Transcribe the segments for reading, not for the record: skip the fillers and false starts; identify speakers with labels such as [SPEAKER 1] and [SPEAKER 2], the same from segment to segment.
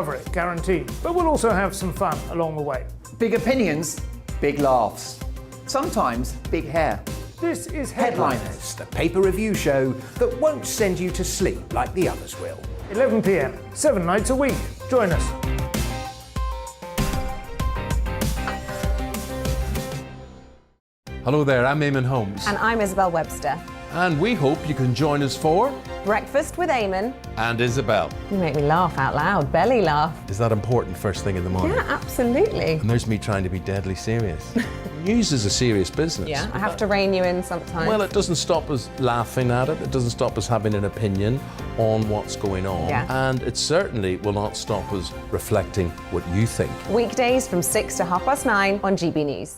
[SPEAKER 1] Cover it, guaranteed. But we'll also have some fun along the way.
[SPEAKER 2] Big opinions, big laughs. Sometimes big hair.
[SPEAKER 1] This is
[SPEAKER 3] Headliners, the paper review show that won't send you to sleep like the others will.
[SPEAKER 1] 11 p.m, 7 nights a week. Join us.
[SPEAKER 4] Hello there, I'm Eamon Holmes.
[SPEAKER 5] And I'm Isabel Webster.
[SPEAKER 4] And we hope you can join us for
[SPEAKER 5] Breakfast with Eamon.
[SPEAKER 4] And Isabel.
[SPEAKER 5] You make me laugh out loud, belly laugh.
[SPEAKER 4] Is that important first thing in the morning?
[SPEAKER 5] Yeah, absolutely.
[SPEAKER 4] And there's me trying to be deadly serious. News is a serious business.
[SPEAKER 5] Yeah, I have to rein you in sometimes.
[SPEAKER 4] Well, it doesn't stop us laughing at it. It doesn't stop us having an opinion on what's going on.
[SPEAKER 5] Yeah.
[SPEAKER 4] And it certainly will not stop us reflecting what you think.
[SPEAKER 5] Weekdays from 6 to 9:30 on GB News.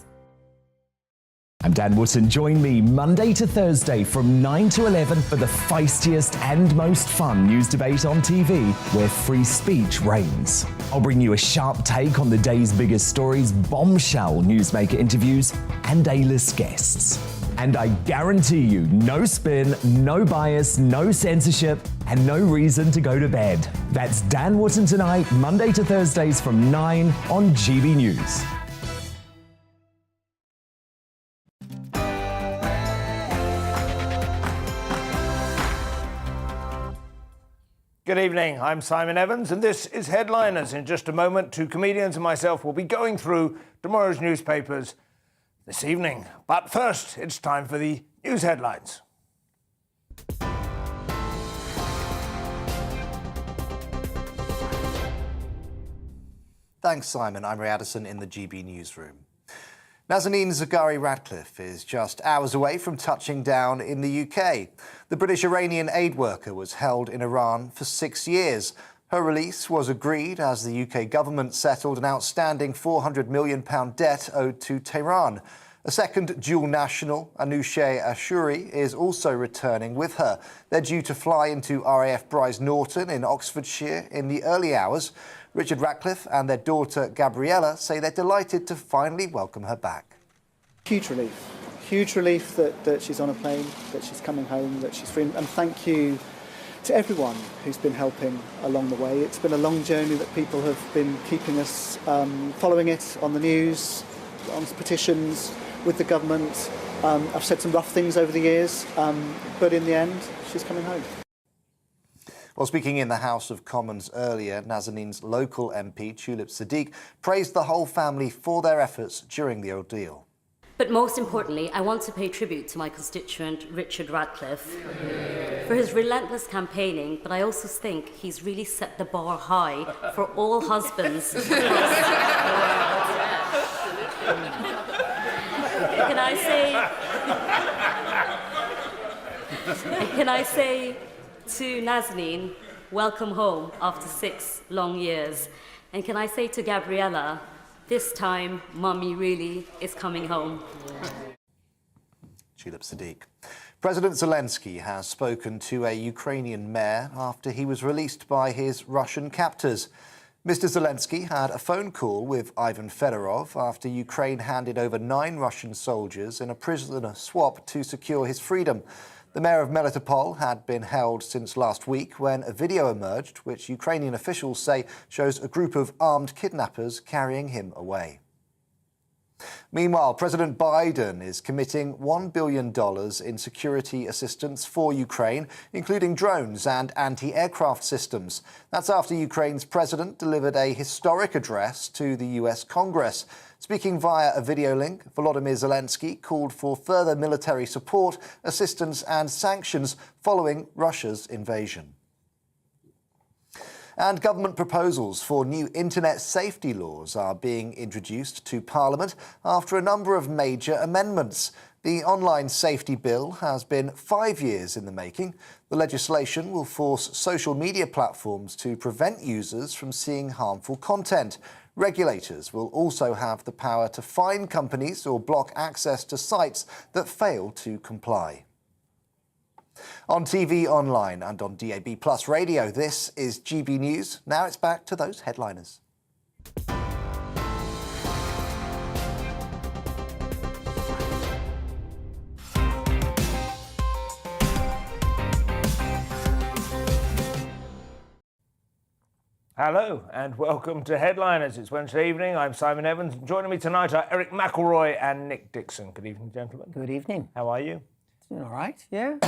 [SPEAKER 6] I'm Dan Wootton. Join me Monday to Thursday from 9 to 11 for the feistiest and most fun news debate on TV, where free speech reigns. I'll bring you a sharp take on the day's biggest stories, bombshell newsmaker interviews, and A-list guests. And I guarantee you, no spin, no bias, no censorship, and no reason to go to bed. That's Dan Wootton Tonight, Monday to Thursdays from 9 on GB News.
[SPEAKER 1] Good evening, I'm Simon Evans, and this is Headliners. In just a moment, two comedians and myself will be going through tomorrow's newspapers this evening. But first, it's time for the news headlines.
[SPEAKER 7] Thanks, Simon. I'm Ray Addison in the GB newsroom. Nazanin Zaghari-Ratcliffe is just hours away from touching down in the UK. The British-Iranian aid worker was held in Iran for 6 years. Her release was agreed as the UK government settled an outstanding £400 million debt owed to Tehran. A second dual national, Anousheh Ashuri, is also returning with her. They're due to fly into RAF Brize Norton in Oxfordshire in the early hours. Richard Ratcliffe and their daughter Gabriella say they're delighted to finally welcome her back.
[SPEAKER 8] Huge relief that she's on a plane, that she's coming home, that she's free. And thank you to everyone who's been helping along the way. It's been a long journey that people have been keeping us following it on the news, on petitions, with the government. I've said some rough things over the years, but in the end, she's coming home.
[SPEAKER 7] Well, speaking in the House of Commons earlier, Nazanin's local MP, Tulip Siddiq, praised the whole family for their efforts during the ordeal.
[SPEAKER 9] But most importantly, I want to pay tribute to my constituent, Richard Ratcliffe, for his relentless campaigning, but I also think he's really set the bar high for all husbands across the world. Can I say to Nazanin, welcome home after 6 long years. And can I say to Gabriella, this time, Mummy really is coming home.
[SPEAKER 7] Tulip Siddiq. President Zelensky has spoken to a Ukrainian mayor after he was released by his Russian captors. Mr. Zelensky had a phone call with Ivan Fedorov after Ukraine handed over 9 Russian soldiers in a prisoner swap to secure his freedom. The mayor of Melitopol had been held since last week when a video emerged, which Ukrainian officials say shows a group of armed kidnappers carrying him away. Meanwhile, President Biden is committing $1 billion in security assistance for Ukraine, including drones and anti-aircraft systems. That's after Ukraine's president delivered a historic address to the US Congress. Speaking via a video link, Volodymyr Zelensky called for further military support, assistance and sanctions following Russia's invasion. And government proposals for new internet safety laws are being introduced to Parliament after a number of major amendments. The online safety bill has been 5 years in the making. The legislation will force social media platforms to prevent users from seeing harmful content. Regulators will also have the power to fine companies or block access to sites that fail to comply. On TV, online and on DAB+ radio, this is GB News. Now it's back to those headliners.
[SPEAKER 1] Hello and welcome to Headliners. It's Wednesday evening. I'm Simon Evans. Joining me tonight are Eric McElroy and Nick Dixon. Good evening, gentlemen.
[SPEAKER 2] Good evening.
[SPEAKER 1] How are you?
[SPEAKER 2] Doing all right, yeah.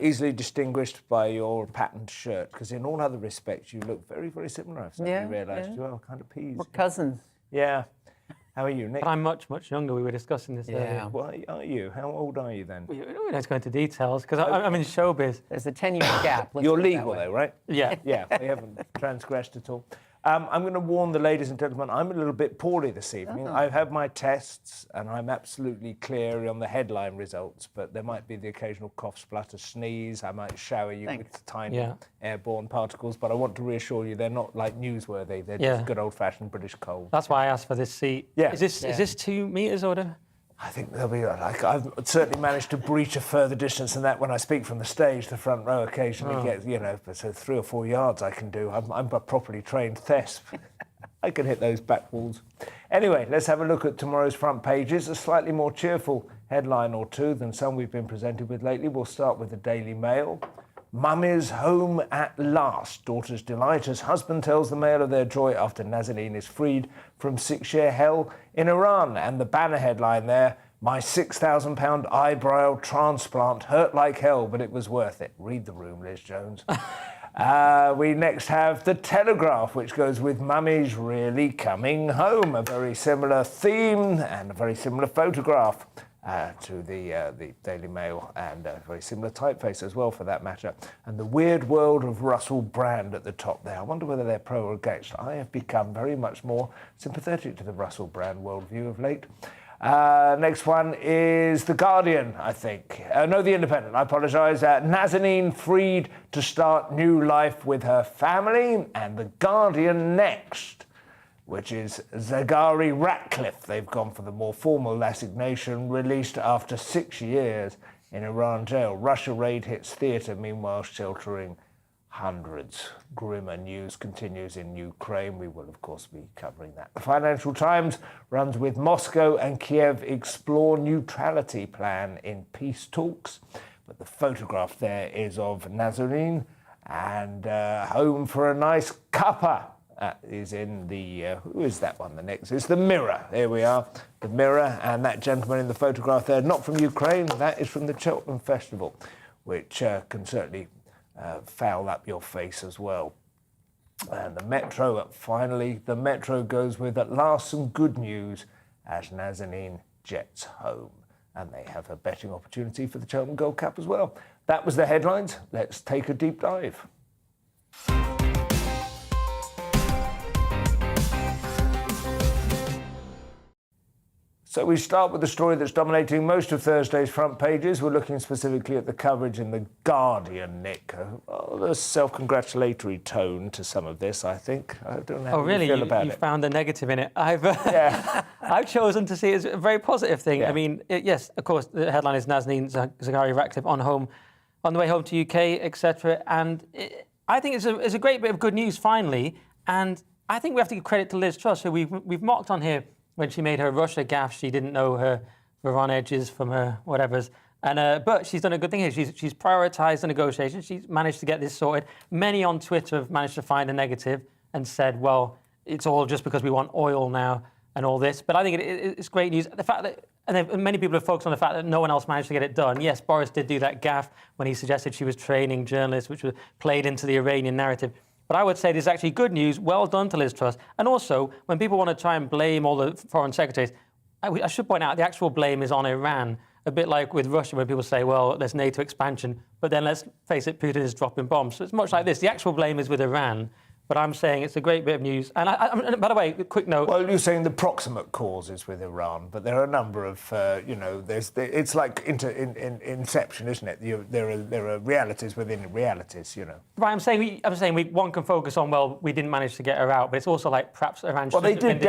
[SPEAKER 1] Easily distinguished by your patterned shirt, because in all other respects you look very, very similar. I've suddenly realised you are kind of peas.
[SPEAKER 2] We're cousins.
[SPEAKER 1] Yeah. How are you, Nick?
[SPEAKER 10] But I'm much, much younger. We were discussing this earlier.
[SPEAKER 1] Why are you? How old are you then?
[SPEAKER 10] We don't go into details because I'm in showbiz.
[SPEAKER 2] There's a 10-year gap.
[SPEAKER 1] You're legal though, right?
[SPEAKER 10] Yeah.
[SPEAKER 1] Yeah, we haven't transgressed at all. I'm going to warn the ladies and gentlemen, I'm a little bit poorly this evening. I've had my tests and I'm absolutely clear on the headline results, but there might be the occasional cough, splutter, sneeze. I might shower you with tiny airborne particles, but I want to reassure you they're not like newsworthy. They're just good old-fashioned British cold.
[SPEAKER 10] That's why I asked for this seat.
[SPEAKER 1] Yeah.
[SPEAKER 10] Is this 2 meters or whatever?
[SPEAKER 1] I think they'll be like, I've certainly managed to breach a further distance than that when I speak from the stage. The front row occasionally gets, so 3 or 4 yards I can do. I'm a properly trained thesp. I can hit those back walls. Anyway, let's have a look at tomorrow's front pages. A slightly more cheerful headline or two than some we've been presented with lately. We'll start with the Daily Mail. Mummy's home at last. Daughter's delight as husband tells the Mail of their joy after Nazanin is freed from 6-year hell in Iran. And the banner headline there, my £6,000 eyebrow transplant hurt like hell, but it was worth it. Read the room, Liz Jones. We next have The Telegraph, which goes with Mummy's really coming home. A very similar theme and a very similar photograph. To the Daily Mail, and a very similar typeface as well, for that matter. And the weird world of Russell Brand at the top there. I wonder whether they're pro or against. I have become very much more sympathetic to the Russell Brand worldview of late. Next one is The Guardian, I think. No, The Independent, I apologise. Nazanin freed to start new life with her family. And The Guardian next, which is Zaghari Ratcliffe. They've gone for the more formal assignation, released after 6 years in Iran jail. Russia raid hits theatre, meanwhile sheltering hundreds. Grimmer news continues in Ukraine. We will, of course, be covering that. The Financial Times runs with Moscow and Kiev explore neutrality plan in peace talks. But the photograph there is of Nazanin and home for a nice cuppa. Is in the, who is that one, the next? It's the Mirror. There we are, the Mirror, and that gentleman in the photograph there, not from Ukraine, that is from the Cheltenham Festival, which can certainly foul up your face as well. And the Metro, finally, the Metro goes with, at last, some good news as Nazanin jets home. And they have a betting opportunity for the Cheltenham Gold Cup as well. That was the headlines. Let's take a deep dive. So we start with the story that's dominating most of Thursday's front pages. We're looking specifically at the coverage in The Guardian, Nick. There's a self-congratulatory tone to some of this, I think. I don't know how you feel about it.
[SPEAKER 10] You found the negative in it. I've chosen to see it as a very positive thing.
[SPEAKER 1] Yeah.
[SPEAKER 10] I mean, yes, of course, the headline is Nazanin Zaghari Ratcliffe on the way home to UK, etc. And I think it's a great bit of good news, finally. And I think we have to give credit to Liz Truss, who we've mocked on here. When she made her Russia gaffe, she didn't know her Veron edges from her whatevers. And but she's done a good thing here. She's prioritised the negotiations. She's managed to get this sorted. Many on Twitter have managed to find a negative and said, well, it's all just because we want oil now and all this. But I think it's great news. The fact that, and many people have focused on the fact that no one else managed to get it done. Yes, Boris did do that gaffe when he suggested she was training journalists, which was played into the Iranian narrative. But I would say this is actually good news. Well done to Liz Truss. And also, when people want to try and blame all the foreign secretaries, I should point out the actual blame is on Iran. A bit like with Russia, where people say, well, there's NATO expansion, but then let's face it, Putin is dropping bombs. So it's much like this. The actual blame is with Iran. But I'm saying it's a great bit of news. And by the way, a quick note.
[SPEAKER 1] Well, you're saying the proximate cause is with Iran, but there are a number of, it's like Inception, isn't it? There are realities within realities,
[SPEAKER 10] Right, I'm saying one can focus on, well, we didn't manage to get her out, but it's also like perhaps Iran.
[SPEAKER 1] Well, they did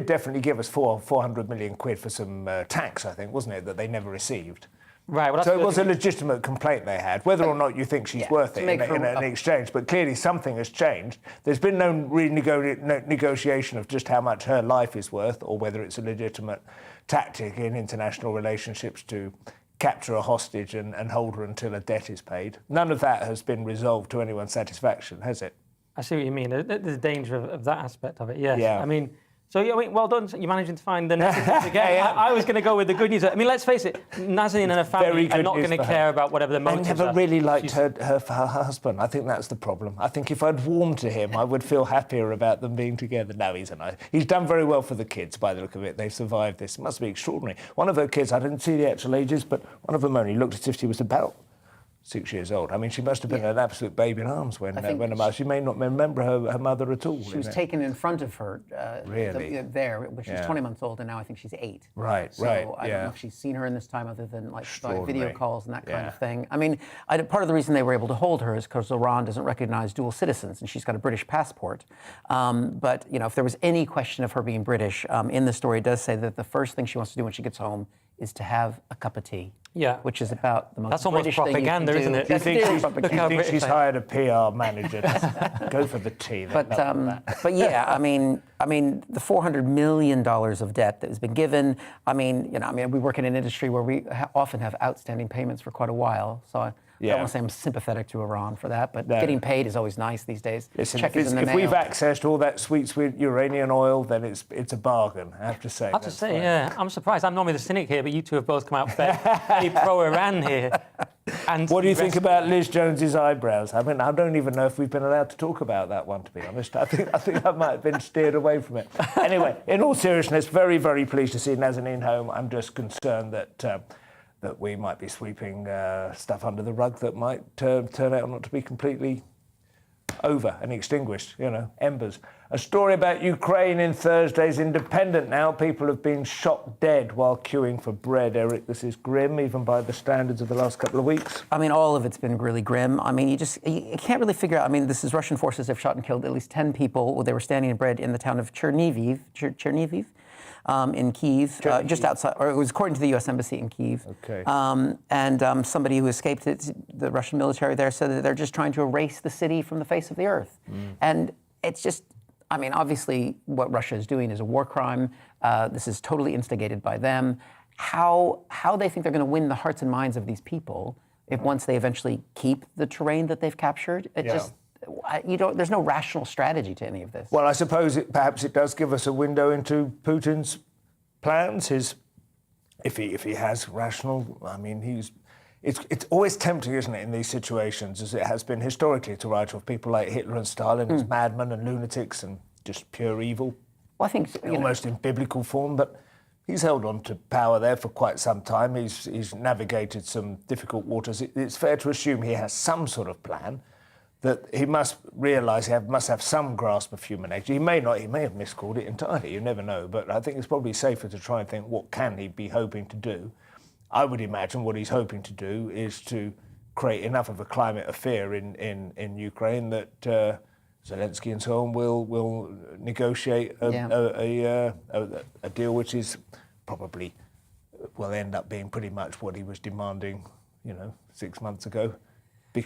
[SPEAKER 1] definitely give us 400 million quid for some tax, I think, wasn't it, that they never received.
[SPEAKER 10] Right. Well,
[SPEAKER 1] so it was a legitimate complaint they had, whether or not you think she's worth it in an exchange. But clearly something has changed. There's been no negotiation of just how much her life is worth, or whether it's a legitimate tactic in international relationships to capture a hostage and hold her until a debt is paid. None of that has been resolved to anyone's satisfaction, has it?
[SPEAKER 10] I see what you mean. There's a danger of that aspect of it, yes.
[SPEAKER 1] Yeah.
[SPEAKER 10] I mean, well done. You're managing to find the negatives again. I was going to go with the good news. I mean, let's face it, Nazanin and her family are not going to care about whatever the motives are.
[SPEAKER 1] I never really liked her husband. I think that's the problem. I think if I'd warmed to him, I would feel happier about them being together. No, he's done very well for the kids by the look of it. They've survived this. It must be extraordinary. One of her kids, I didn't see the actual ages, but one of them only looked as if she was about 6 years old. I mean, she must have been an absolute babe in arms when she may not remember her mother at all.
[SPEAKER 2] She was taken in front of her
[SPEAKER 1] really?
[SPEAKER 2] when she was 20 months old, and now I think she's 8.
[SPEAKER 1] Right,
[SPEAKER 2] so
[SPEAKER 1] right.
[SPEAKER 2] I don't know if she's seen her in this time other than like by video calls and that kind
[SPEAKER 1] Yeah.
[SPEAKER 2] of thing. I mean, part of the reason they were able to hold her is because Iran doesn't recognize dual citizens, and she's got a British passport. But, if there was any question of her being British, in the story it does say that the first thing she wants to do when she gets home is to have a cup of tea.
[SPEAKER 10] Yeah.
[SPEAKER 2] Which is about the most
[SPEAKER 10] That's almost
[SPEAKER 2] British
[SPEAKER 10] propaganda,
[SPEAKER 2] thing you can
[SPEAKER 10] isn't
[SPEAKER 2] do.
[SPEAKER 10] it?
[SPEAKER 1] Do you think she's
[SPEAKER 10] British
[SPEAKER 1] hired a PR manager to go for the tea?
[SPEAKER 2] But yeah, I mean, the $400 million of debt that has been given. We work in an industry where we often have outstanding payments for quite a while. So I don't want to say I'm sympathetic to Iran for that, but getting paid is always nice these days.
[SPEAKER 1] Listen,
[SPEAKER 2] Check is in the mail.
[SPEAKER 1] if we've accessed all that sweet Uranian oil, then it's a bargain, I have to say.
[SPEAKER 10] Yeah, I'm surprised. I'm normally the cynic here, but you two have both come out very pro-Iran here. And
[SPEAKER 1] what do you think about Liz Jones's eyebrows? I mean, I don't even know if we've been allowed to talk about that one, to be honest. I think I might have been steered away from it. Anyway, in all seriousness, very, very pleased to see Nazanin home. I'm just concerned that we might be sweeping stuff under the rug that might turn out not to be completely over and extinguished, embers. A story about Ukraine in Thursday's Independent now. People have been shot dead while queuing for bread. Eric, this is grim, even by the standards of the last couple of weeks.
[SPEAKER 2] I mean, all of it's been really grim. I mean, you can't really figure out. I mean, this is Russian forces have shot and killed at least 10 people. They were standing in bread in the town of Chernihiv, in Kyiv, just outside, or it was according to the U.S. Embassy in Kyiv.
[SPEAKER 1] Okay.
[SPEAKER 2] And somebody who escaped the Russian military there said that they're just trying to erase the city from the face of the earth. And it's just, I mean, obviously what Russia is doing is a war crime. This is totally instigated by them. How they think they're going to win the hearts and minds of these people if once they eventually keep the terrain that they've captured, there's no rational strategy to any of this.
[SPEAKER 1] Well, I suppose perhaps it does give us a window into Putin's plans. If he has rational, I mean, it's always tempting, isn't it, in these situations, as it has been historically, to write off people like Hitler and Stalin as madmen and lunatics and just pure evil.
[SPEAKER 2] Well, I think
[SPEAKER 1] almost in biblical form, but he's held on to power there for quite some time. He's navigated some difficult waters. It's fair to assume he has some sort of plan, that he must realise he must have some grasp of human nature. He may have miscalled it entirely, you never know, but I think it's probably safer to try and think, what can he be hoping to do? I would imagine what he's hoping to do is to create enough of a climate of fear in Ukraine that Zelensky and so on will negotiate a deal which is probably will end up being pretty much what he was demanding, 6 months ago,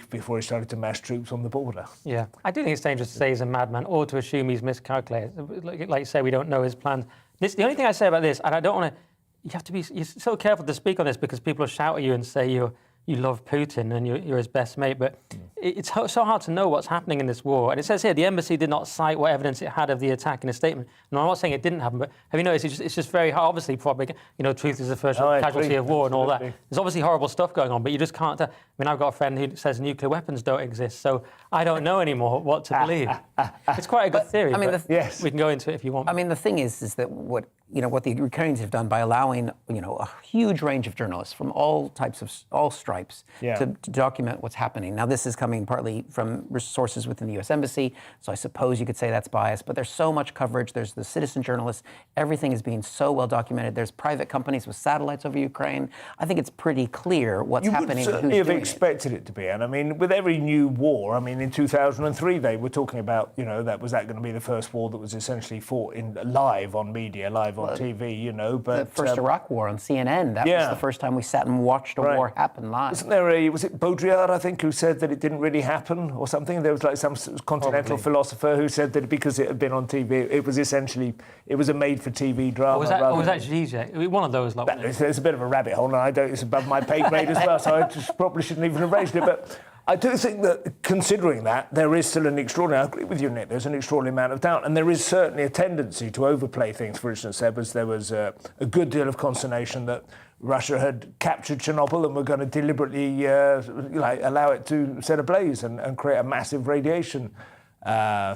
[SPEAKER 1] before he started to mass troops on the border.
[SPEAKER 10] Yeah, I do think it's dangerous to say he's a madman or to assume he's miscalculated. Like you say, we don't know his plans. The only thing I say about this, and I don't want to, you're so careful to speak on this because people will shout at you and say you love Putin and you're his best mate, but it's so hard to know what's happening in this war. And it says here, the embassy did not cite what evidence it had of the attack in a statement. And I'm not saying it didn't happen, but have you noticed it's just very hard, obviously, probably, truth is the first casualty of war and all that. There's obviously horrible stuff going on, but you just can't tell. I mean, I've got a friend who says nuclear weapons don't exist, so I don't know anymore what to believe. It's quite a good theory, we can go into it if you want.
[SPEAKER 2] I mean, the thing is that what the Ukrainians have done by allowing, a huge range of journalists from all types of, all stripes to document what's happening. Now, this is coming partly from sources within the U.S. Embassy, so I suppose you could say that's biased, but there's so much coverage. There's the citizen journalists. Everything is being so well documented. There's private companies with satellites over Ukraine. I think it's pretty clear what's happening.
[SPEAKER 1] You would certainly have expected it to be. And I mean, with every new war, I mean, in 2003, they were talking about, was that going to be the first war that was essentially fought live on media, live on TV, but...
[SPEAKER 2] The first Iraq war on CNN, that was the first time we sat and watched a war happen live.
[SPEAKER 1] Wasn't there was it Baudrillard, I think, who said that it didn't really happen or something? There was like some continental philosopher who said that because it had been on TV, it was a made-for-TV drama.
[SPEAKER 10] Was that Zizek? One of those?
[SPEAKER 1] It's a bit of a rabbit hole, and it's above my pay grade as well, so I just probably shouldn't even have raised it, but... I do think that, considering that, there is still an extraordinary, I agree with you, Nick, there's an extraordinary amount of doubt, and there is certainly a tendency to overplay things. For instance, there was a good deal of consternation that Russia had captured Chernobyl and were going to deliberately allow it to set ablaze and create a massive radiation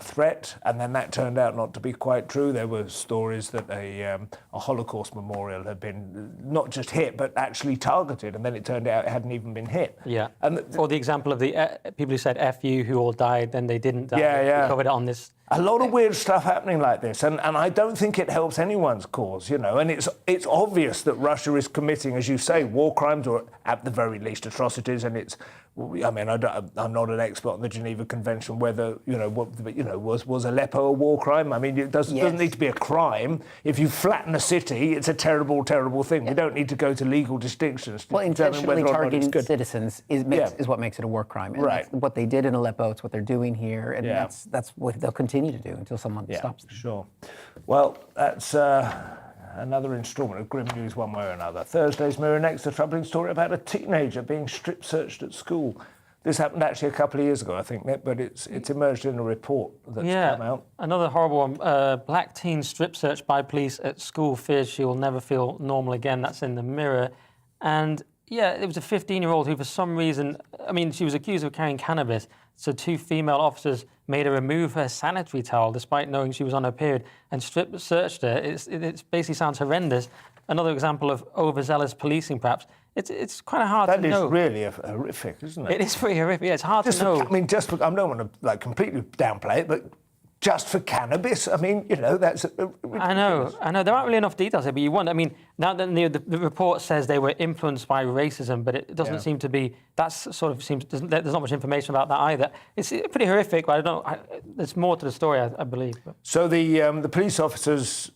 [SPEAKER 1] threat, and then that turned out not to be quite true. There were stories that a Holocaust memorial had been not just hit, but actually targeted, and then it turned out it hadn't even been hit.
[SPEAKER 10] Yeah.
[SPEAKER 1] And
[SPEAKER 10] or the example of the people who said "F you" who all died, then they didn't die.
[SPEAKER 1] Yeah.
[SPEAKER 10] We covered it on this.
[SPEAKER 1] A lot of weird stuff happening like this, and I don't think it helps anyone's cause, and it's obvious that Russia is committing, as you say, war crimes or at the very least atrocities, and it's, I mean, I'm not an expert on the Geneva Convention whether, was Aleppo a war crime? I mean, it doesn't need to be a crime. If you flatten a city, it's a terrible, terrible thing. Yeah. We don't need to go to legal distinctions to determine whether or not it's good.
[SPEAKER 2] Intentionally targeting citizens is what makes it a war crime. And
[SPEAKER 1] right.
[SPEAKER 2] That's what they did in Aleppo, it's what they're doing here, and that's what they'll continue to do until someone stops them.
[SPEAKER 1] Sure. Well, that's another instalment of grim news one way or another. Thursday's Mirror next, a troubling story about a teenager being strip-searched at school. This happened actually a couple of years ago, I think, Nick, but it's emerged in a report that's come out.
[SPEAKER 10] Another horrible one. Black teen strip-searched by police at school, fears she will never feel normal again. That's in the Mirror. And it was a 15-year-old who, for some reason, I mean, she was accused of carrying cannabis, so 2 female officers made her remove her sanitary towel despite knowing she was on her period and strip-searched her. It basically sounds horrendous. Another example of overzealous policing, perhaps. It's kind of hard to know.
[SPEAKER 1] That is really horrific, isn't it?
[SPEAKER 10] It is pretty horrific. It's hard to know.
[SPEAKER 1] I mean, I don't want to completely downplay it, but just for cannabis, I mean, that's.
[SPEAKER 10] I know. There aren't really enough details here, but you wonder. I mean, now that the report says they were influenced by racism, but it doesn't seem to be. There's not much information about that either. It's pretty horrific, but I don't know. There's more to the story, I believe.
[SPEAKER 1] So the police officers.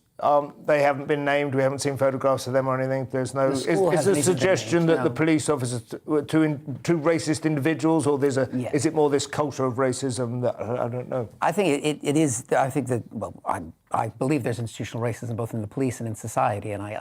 [SPEAKER 1] They haven't been named. We haven't seen photographs of them or anything. There's no. Is there a suggestion that the police officers were two racist individuals, or is it more this culture of racism that I don't know?
[SPEAKER 2] I think it is. I think that. Well, I believe there's institutional racism both in the police and in society, and I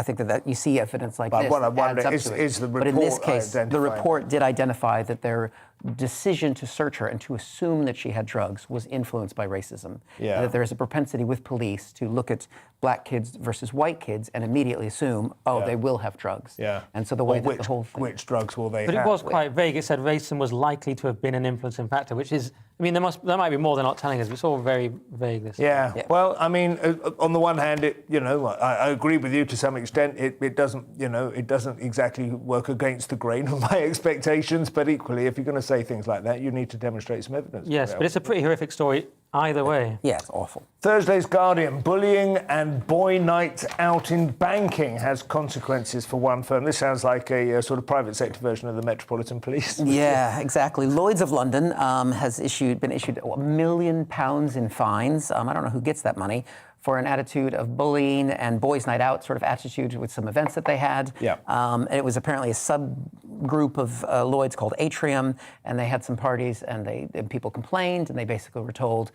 [SPEAKER 2] think that you see evidence like this.
[SPEAKER 1] But what I wonder is the report.
[SPEAKER 2] But in this case, the report did identify that their decision to search her and to assume that she had drugs was influenced by racism.
[SPEAKER 1] Yeah.
[SPEAKER 2] That there is a propensity with police to look at black kids versus white kids and immediately assume, they will have drugs.
[SPEAKER 1] Yeah.
[SPEAKER 2] And so the way that the whole thing.
[SPEAKER 1] Which drugs will they have?
[SPEAKER 10] But it was quite vague. It said racism was likely to have been an influencing factor, which is. I mean, there might be more they're not telling us, but it's all very vague. This.
[SPEAKER 1] Yeah. Well, I mean, on the one hand, I agree with you to some extent. It doesn't exactly work against the grain of my expectations. But equally, if you're going to say things like that, you need to demonstrate some evidence.
[SPEAKER 10] Yes, but it's a pretty horrific story either way.
[SPEAKER 2] Yeah, it's awful.
[SPEAKER 1] Thursday's Guardian: bullying and boy night out in banking has consequences for one firm. This sounds like a sort of private sector version of the Metropolitan Police.
[SPEAKER 2] Yeah, exactly. Lloyds of London has been issued £1 million in fines. I don't know who gets that money, for an attitude of bullying and boys' night out sort of attitude with some events that they had.
[SPEAKER 1] Yeah.
[SPEAKER 2] And it was apparently a subgroup of Lloyds called Atrium, and they had some parties, and people complained, and they basically were told,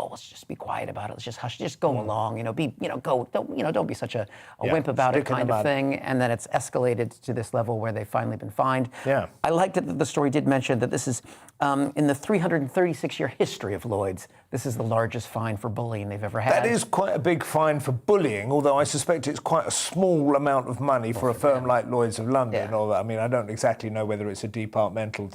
[SPEAKER 2] let's just be quiet about it. Let's just hush, just go along, don't be such a wimp about it kind of thing. And then it's escalated to this level where they've finally been fined.
[SPEAKER 1] Yeah.
[SPEAKER 2] I liked it that the story did mention that this is, in the 336-year history of Lloyds, this is the largest fine for bullying they've ever had.
[SPEAKER 1] That is quite a big fine for bullying, although I suspect it's quite a small amount of money for a firm like Lloyds of London.
[SPEAKER 2] Yeah.
[SPEAKER 1] I mean, I don't exactly know whether it's a departmental,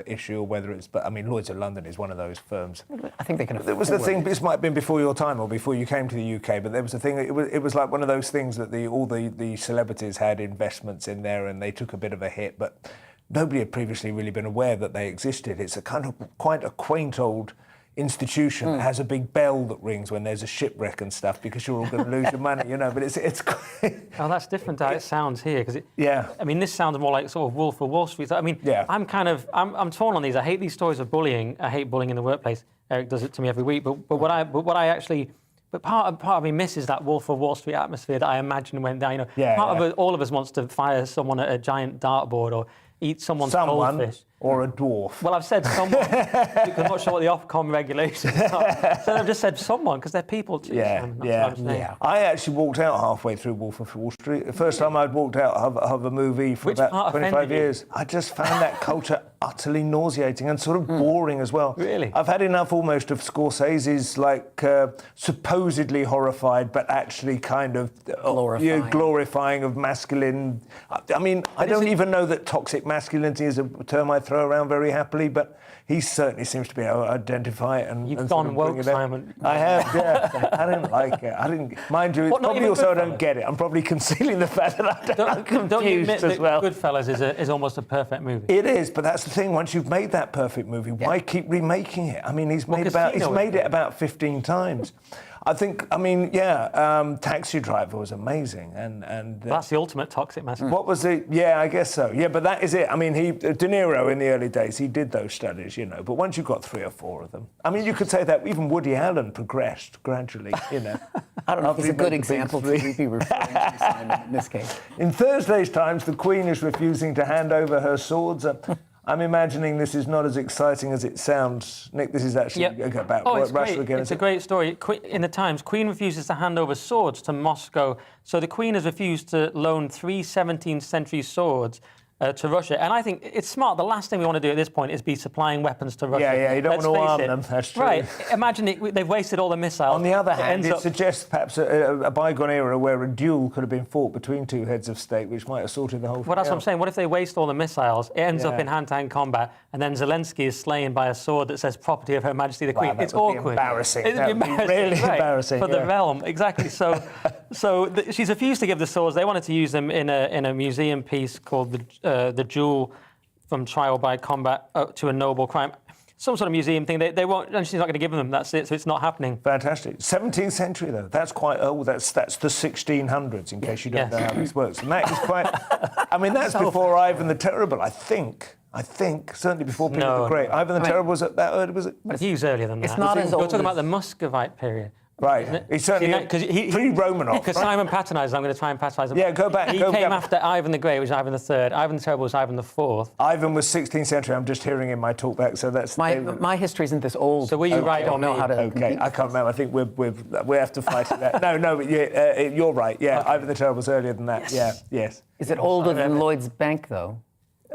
[SPEAKER 1] issue or whether it's. But I mean, Lloyds of London is one of those firms.
[SPEAKER 2] I think they can.
[SPEAKER 1] There was the thing. This might have been before your time or before you came to the UK, but there was a thing. It was like one of those things that all the celebrities had investments in there, and they took a bit of a hit, but nobody had previously really been aware that they existed. It's a kind of quite a quaint old institution that has a big bell that rings when there's a shipwreck and stuff, because you're all going to lose your money, but it's quite...
[SPEAKER 10] Oh, that's different to how it sounds here, because
[SPEAKER 1] I
[SPEAKER 10] mean, this sounds more like sort of Wolf of Wall Street. I mean, I'm torn on these. I hate these stories of bullying. I hate bullying in the workplace. Eric does it to me every week. But part of me misses that Wolf of Wall Street atmosphere that I imagine went down. All of us wants to fire someone at a giant dartboard or eat someone's goldfish.
[SPEAKER 1] Or a dwarf.
[SPEAKER 10] Well, I've said someone, because I'm not sure what the Ofcom regulations are. So I've just said someone, because they're people too. Simon. That's what I'm saying.
[SPEAKER 1] I actually walked out halfway through Wolf of Wall Street. The first time I'd walked out of a movie for
[SPEAKER 10] Which
[SPEAKER 1] about
[SPEAKER 10] part
[SPEAKER 1] 25
[SPEAKER 10] offended you?
[SPEAKER 1] years. I just found that culture utterly nauseating and sort of boring as well.
[SPEAKER 10] Really?
[SPEAKER 1] I've had enough almost of Scorsese's supposedly horrified but actually kind of glorifying of masculine. I mean, I don't even know that toxic masculinity is a term I throw around very happily, but he certainly seems to be able to identify it and
[SPEAKER 10] You've
[SPEAKER 1] and
[SPEAKER 10] gone
[SPEAKER 1] sort of bring
[SPEAKER 10] woke,
[SPEAKER 1] it out.
[SPEAKER 10] Simon.
[SPEAKER 1] I have, yeah. I didn't like it. I didn't. Mind you, it's
[SPEAKER 10] What, not
[SPEAKER 1] probably
[SPEAKER 10] even
[SPEAKER 1] also I
[SPEAKER 10] Goodfellas?
[SPEAKER 1] don't get it. I'm probably concealing the fact that I'm confused
[SPEAKER 10] Don't you admit
[SPEAKER 1] as
[SPEAKER 10] that
[SPEAKER 1] well.
[SPEAKER 10] Goodfellas is almost a perfect movie?
[SPEAKER 1] It is, but that's the thing. Once you've made that perfect movie, why keep remaking it? I mean, he's made it about 15 times. I think. I mean, Taxi Driver was amazing, and
[SPEAKER 10] That's the ultimate toxic masculinity.
[SPEAKER 1] what was it? Yeah, I guess so. Yeah, but that is it. I mean, De Niro in the early days, he did those studies, you know. But once you've got 3 or 4 of them, I mean, you could say that even Woody Allen progressed gradually, you know.
[SPEAKER 2] I don't know if it's a good example to be referring to, Simon, in this case.
[SPEAKER 1] In Thursday's Times, the Queen is refusing to hand over her swords. I'm imagining this is not as exciting as it sounds. Nick, this is actually about
[SPEAKER 10] it's
[SPEAKER 1] Russia
[SPEAKER 10] great.
[SPEAKER 1] again.
[SPEAKER 10] It's a great story. In the Times, Queen refuses to hand over swords to Moscow. So the Queen has refused to loan 3 17th century swords to Russia. And I think it's smart. The last thing we want to do at this point is be supplying weapons to Russia.
[SPEAKER 1] Yeah, you don't
[SPEAKER 10] Let's
[SPEAKER 1] want to
[SPEAKER 10] face
[SPEAKER 1] arm
[SPEAKER 10] it.
[SPEAKER 1] them, that's true.
[SPEAKER 10] Right. Imagine they've wasted all the missiles.
[SPEAKER 1] On the other hand,
[SPEAKER 10] ends
[SPEAKER 1] it
[SPEAKER 10] up-
[SPEAKER 1] suggests perhaps a bygone era where a duel could have been fought between 2 heads of state, which might have sorted the whole thing
[SPEAKER 10] Well, that's what I'm
[SPEAKER 1] out.
[SPEAKER 10] saying. What if they waste all the missiles? It ends up in hand-to-hand combat, and then Zelensky is slain by a sword that says "Property of Her Majesty the Queen."
[SPEAKER 1] Wow, that
[SPEAKER 10] It's
[SPEAKER 1] would be
[SPEAKER 10] awkward.
[SPEAKER 1] embarrassing.
[SPEAKER 10] It'd
[SPEAKER 1] That
[SPEAKER 10] be
[SPEAKER 1] would be
[SPEAKER 10] embarrassing,
[SPEAKER 1] really
[SPEAKER 10] right,
[SPEAKER 1] embarrassing,
[SPEAKER 10] for the
[SPEAKER 1] yeah.
[SPEAKER 10] realm. Exactly. So she's refused to give the swords. They wanted to use them in a museum piece called the Jewel from Trial by Combat to a Noble Crime. Some sort of museum thing. They won't. And she's not going to give them. That's it. So it's not happening.
[SPEAKER 1] Fantastic. 17th century, though. That's quite old. That's the 1600s, in case you don't know how this works. And that is quite... I mean, that's before Ivan the Terrible, I think, certainly before Peter the Great. Ivan the Terrible was at that early, was it?
[SPEAKER 10] But he was earlier than that.
[SPEAKER 2] It's not as
[SPEAKER 10] You're
[SPEAKER 2] old
[SPEAKER 10] talking about
[SPEAKER 2] as-
[SPEAKER 10] the Muscovite period.
[SPEAKER 1] Right. He's certainly pre-Romanov.
[SPEAKER 10] Because Simon patronised, I'm going to try and patronise him.
[SPEAKER 1] Yeah, go back.
[SPEAKER 10] He came after Ivan the Great, which was Ivan the Third. Ivan the Terrible was Ivan the Fourth.
[SPEAKER 1] Ivan was 16th century. I'm just hearing in my talkback, so that's...
[SPEAKER 2] My history isn't this old.
[SPEAKER 10] So were you right
[SPEAKER 2] I don't
[SPEAKER 10] or
[SPEAKER 2] know
[SPEAKER 10] me?
[SPEAKER 2] how to...
[SPEAKER 1] Okay, I can't remember. I think we have to fight it out. No, but you're right. Yeah, okay. Ivan the Terrible was earlier than that. Yes.
[SPEAKER 2] Is it older than Lloyds Bank, though?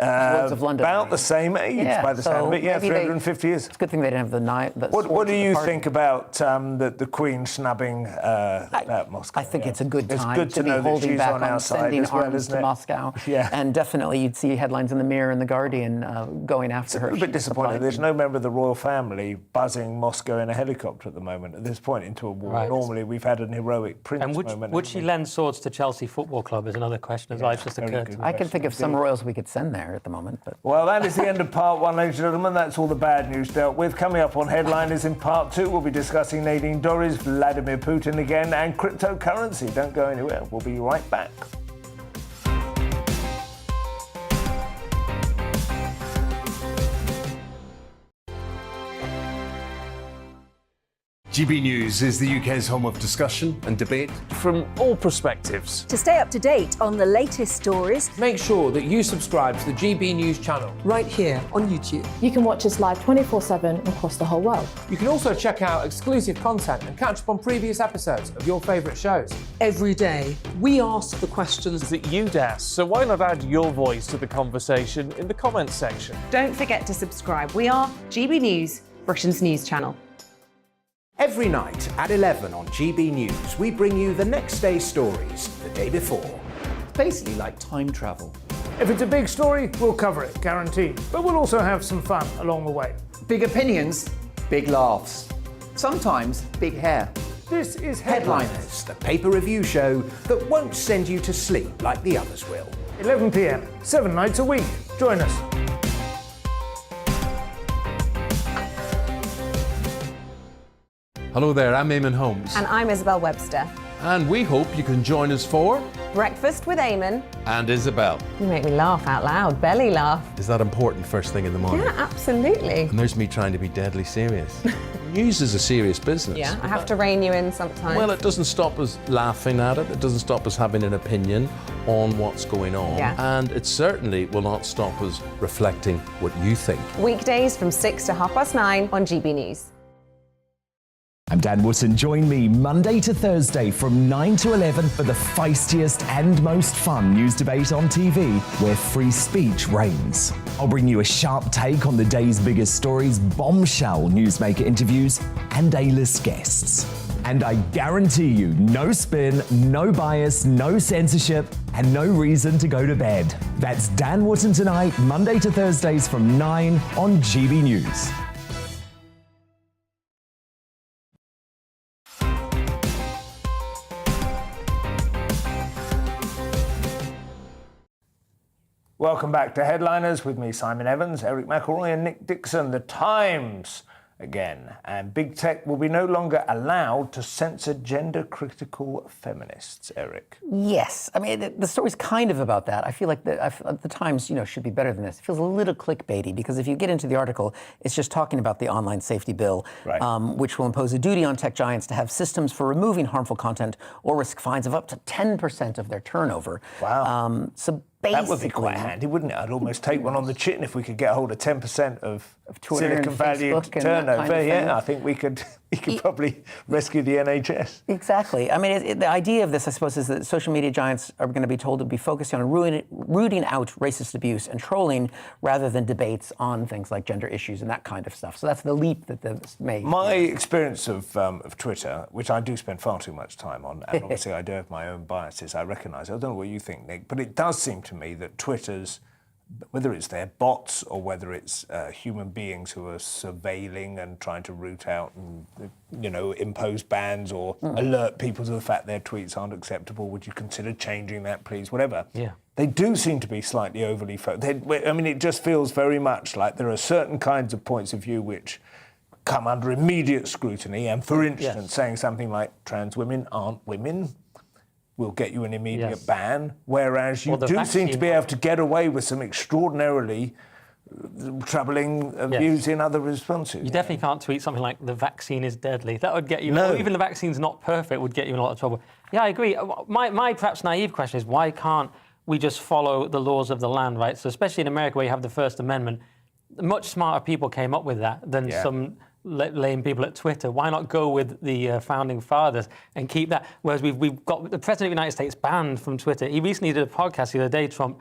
[SPEAKER 2] Lloyds of London.
[SPEAKER 1] About the same age by the sound of it. Yeah, 350 years.
[SPEAKER 2] It's a good thing they didn't have the
[SPEAKER 1] What do you think about the Queen snubbing Moscow?
[SPEAKER 2] I think it's a good time
[SPEAKER 1] good to
[SPEAKER 2] be
[SPEAKER 1] know that
[SPEAKER 2] holding
[SPEAKER 1] she's
[SPEAKER 2] back
[SPEAKER 1] on our side
[SPEAKER 2] sending
[SPEAKER 1] as well,
[SPEAKER 2] arms
[SPEAKER 1] isn't
[SPEAKER 2] to
[SPEAKER 1] it?
[SPEAKER 2] Moscow.
[SPEAKER 1] Yeah.
[SPEAKER 2] And definitely you'd see headlines in the Mirror and the Guardian going after her.
[SPEAKER 1] I'm a bit disappointed. There's no member of the royal family buzzing Moscow in a helicopter at the moment. At this point into a war,
[SPEAKER 10] Right.
[SPEAKER 1] normally we've had an heroic prince
[SPEAKER 10] And
[SPEAKER 1] moment.
[SPEAKER 10] would she lend swords to Chelsea Football Club is another question as well. It's just occurred to me.
[SPEAKER 2] I can think of some royals we could send there at the moment. But
[SPEAKER 1] Well, that is the end of part 1, ladies and gentlemen. That's all the bad news dealt with. Coming up on Headliners in part 2, we'll be discussing Nadine Dorries, Vladimir Putin again, and cryptocurrency. Don't go anywhere. We'll be right back.
[SPEAKER 11] GB News is the UK's home of discussion and debate
[SPEAKER 12] from all perspectives.
[SPEAKER 13] To stay up to date on the latest stories,
[SPEAKER 12] make sure that you subscribe to the GB News channel
[SPEAKER 14] right here on YouTube.
[SPEAKER 15] You can watch us live 24/7 across the whole world.
[SPEAKER 12] You can also check out exclusive content and catch up on previous episodes of your favourite shows.
[SPEAKER 14] Every day, we ask the questions
[SPEAKER 12] that you'd ask, so why not add your voice to the conversation in the comments section?
[SPEAKER 5] Don't forget to subscribe. We are GB News, Britain's news channel.
[SPEAKER 3] Every night at 11 on GB News, we bring you the next day's stories the day before.
[SPEAKER 16] Basically like time travel.
[SPEAKER 17] If it's a big story, we'll cover it, guaranteed. But we'll also have some fun along the way.
[SPEAKER 16] Big opinions, big laughs. Sometimes big hair.
[SPEAKER 17] This is
[SPEAKER 3] Headliners, the paper review show that won't send you to sleep like the others will.
[SPEAKER 17] 11 p.m, 7 nights a week. Join us.
[SPEAKER 4] Hello there, I'm Eamon Holmes.
[SPEAKER 5] And I'm Isabel Webster.
[SPEAKER 4] And we hope you can join us for
[SPEAKER 5] Breakfast with Eamon
[SPEAKER 4] and Isabel.
[SPEAKER 5] You make me laugh out loud, belly laugh.
[SPEAKER 4] Is that important first thing in the morning?
[SPEAKER 5] Yeah, absolutely.
[SPEAKER 4] And there's me trying to be deadly serious. News is a serious business.
[SPEAKER 18] Yeah, I have to rein you in sometimes.
[SPEAKER 4] Well, it doesn't stop us laughing at it. It doesn't stop us having an opinion on what's going on.
[SPEAKER 18] Yeah.
[SPEAKER 4] And it certainly will not stop us reflecting what you think.
[SPEAKER 18] Weekdays from 6 to 9:30 on GB News.
[SPEAKER 6] I'm Dan Wootton. Join me Monday to Thursday from 9 to 11 for the feistiest and most fun news debate on TV, where free speech reigns. I'll bring you a sharp take on the day's biggest stories, bombshell newsmaker interviews, and A-list guests. And I guarantee you, no spin, no bias, no censorship, and no reason to go to bed. That's Dan Wootton tonight, Monday to Thursdays from 9 on GB News.
[SPEAKER 1] Welcome back to Headliners with me, Simon Evans, Eric McElroy and Nick Dixon. The Times again. And big tech will be no longer allowed to censor gender-critical feminists, Eric.
[SPEAKER 2] Yes. I mean, the story's kind of about that. I feel like the Times, should be better than this. It feels a little clickbaity because if you get into the article, it's just talking about the online safety bill,
[SPEAKER 1] right.
[SPEAKER 2] Which will impose a duty on tech giants to have systems for removing harmful content or risk fines of up to 10% of their turnover.
[SPEAKER 1] Wow.
[SPEAKER 2] So basically,
[SPEAKER 1] that would be quite handy, wouldn't it? I'd almost take one on the chin if we could get a hold of 10% of
[SPEAKER 2] Twitter
[SPEAKER 1] Silicon
[SPEAKER 2] and
[SPEAKER 1] Valley
[SPEAKER 2] Facebook and
[SPEAKER 1] turnover.
[SPEAKER 2] that kind of thing.
[SPEAKER 1] Yeah, I think we could probably rescue the NHS.
[SPEAKER 2] Exactly. I mean, the idea of this, I suppose, is that social media giants are going to be told to be focusing on rooting out racist abuse and trolling rather than debates on things like gender issues and that kind of stuff. So that's the leap that they've made.
[SPEAKER 1] My experience of Twitter, which I do spend far too much time on, and obviously I do have my own biases, I recognise. I don't know what you think, Nick, but it does seem to me that Twitter's, whether it's their bots or whether it's human beings who are surveilling and trying to root out and, impose bans or alert people to the fact their tweets aren't acceptable, would you consider changing that, please, whatever.
[SPEAKER 10] Yeah.
[SPEAKER 1] They do seem to be slightly overly focused. It just feels very much like there are certain kinds of points of view which come under immediate scrutiny. And for instance, saying something like trans women aren't women will get you an immediate ban, whereas you do seem to be able to get away with some extraordinarily troubling views in other responses.
[SPEAKER 10] You definitely can't tweet something like the vaccine is deadly. That would get you, or even the vaccine's not perfect would get you in a lot of trouble. Yeah, I agree. My perhaps naive question is why can't we just follow the laws of the land, right? So especially in America where you have the First Amendment, much smarter people came up with that than some lame people at Twitter. Why not go with the founding fathers and keep that? Whereas we've got the President of the United States banned from Twitter. He recently did a podcast the other day, Trump,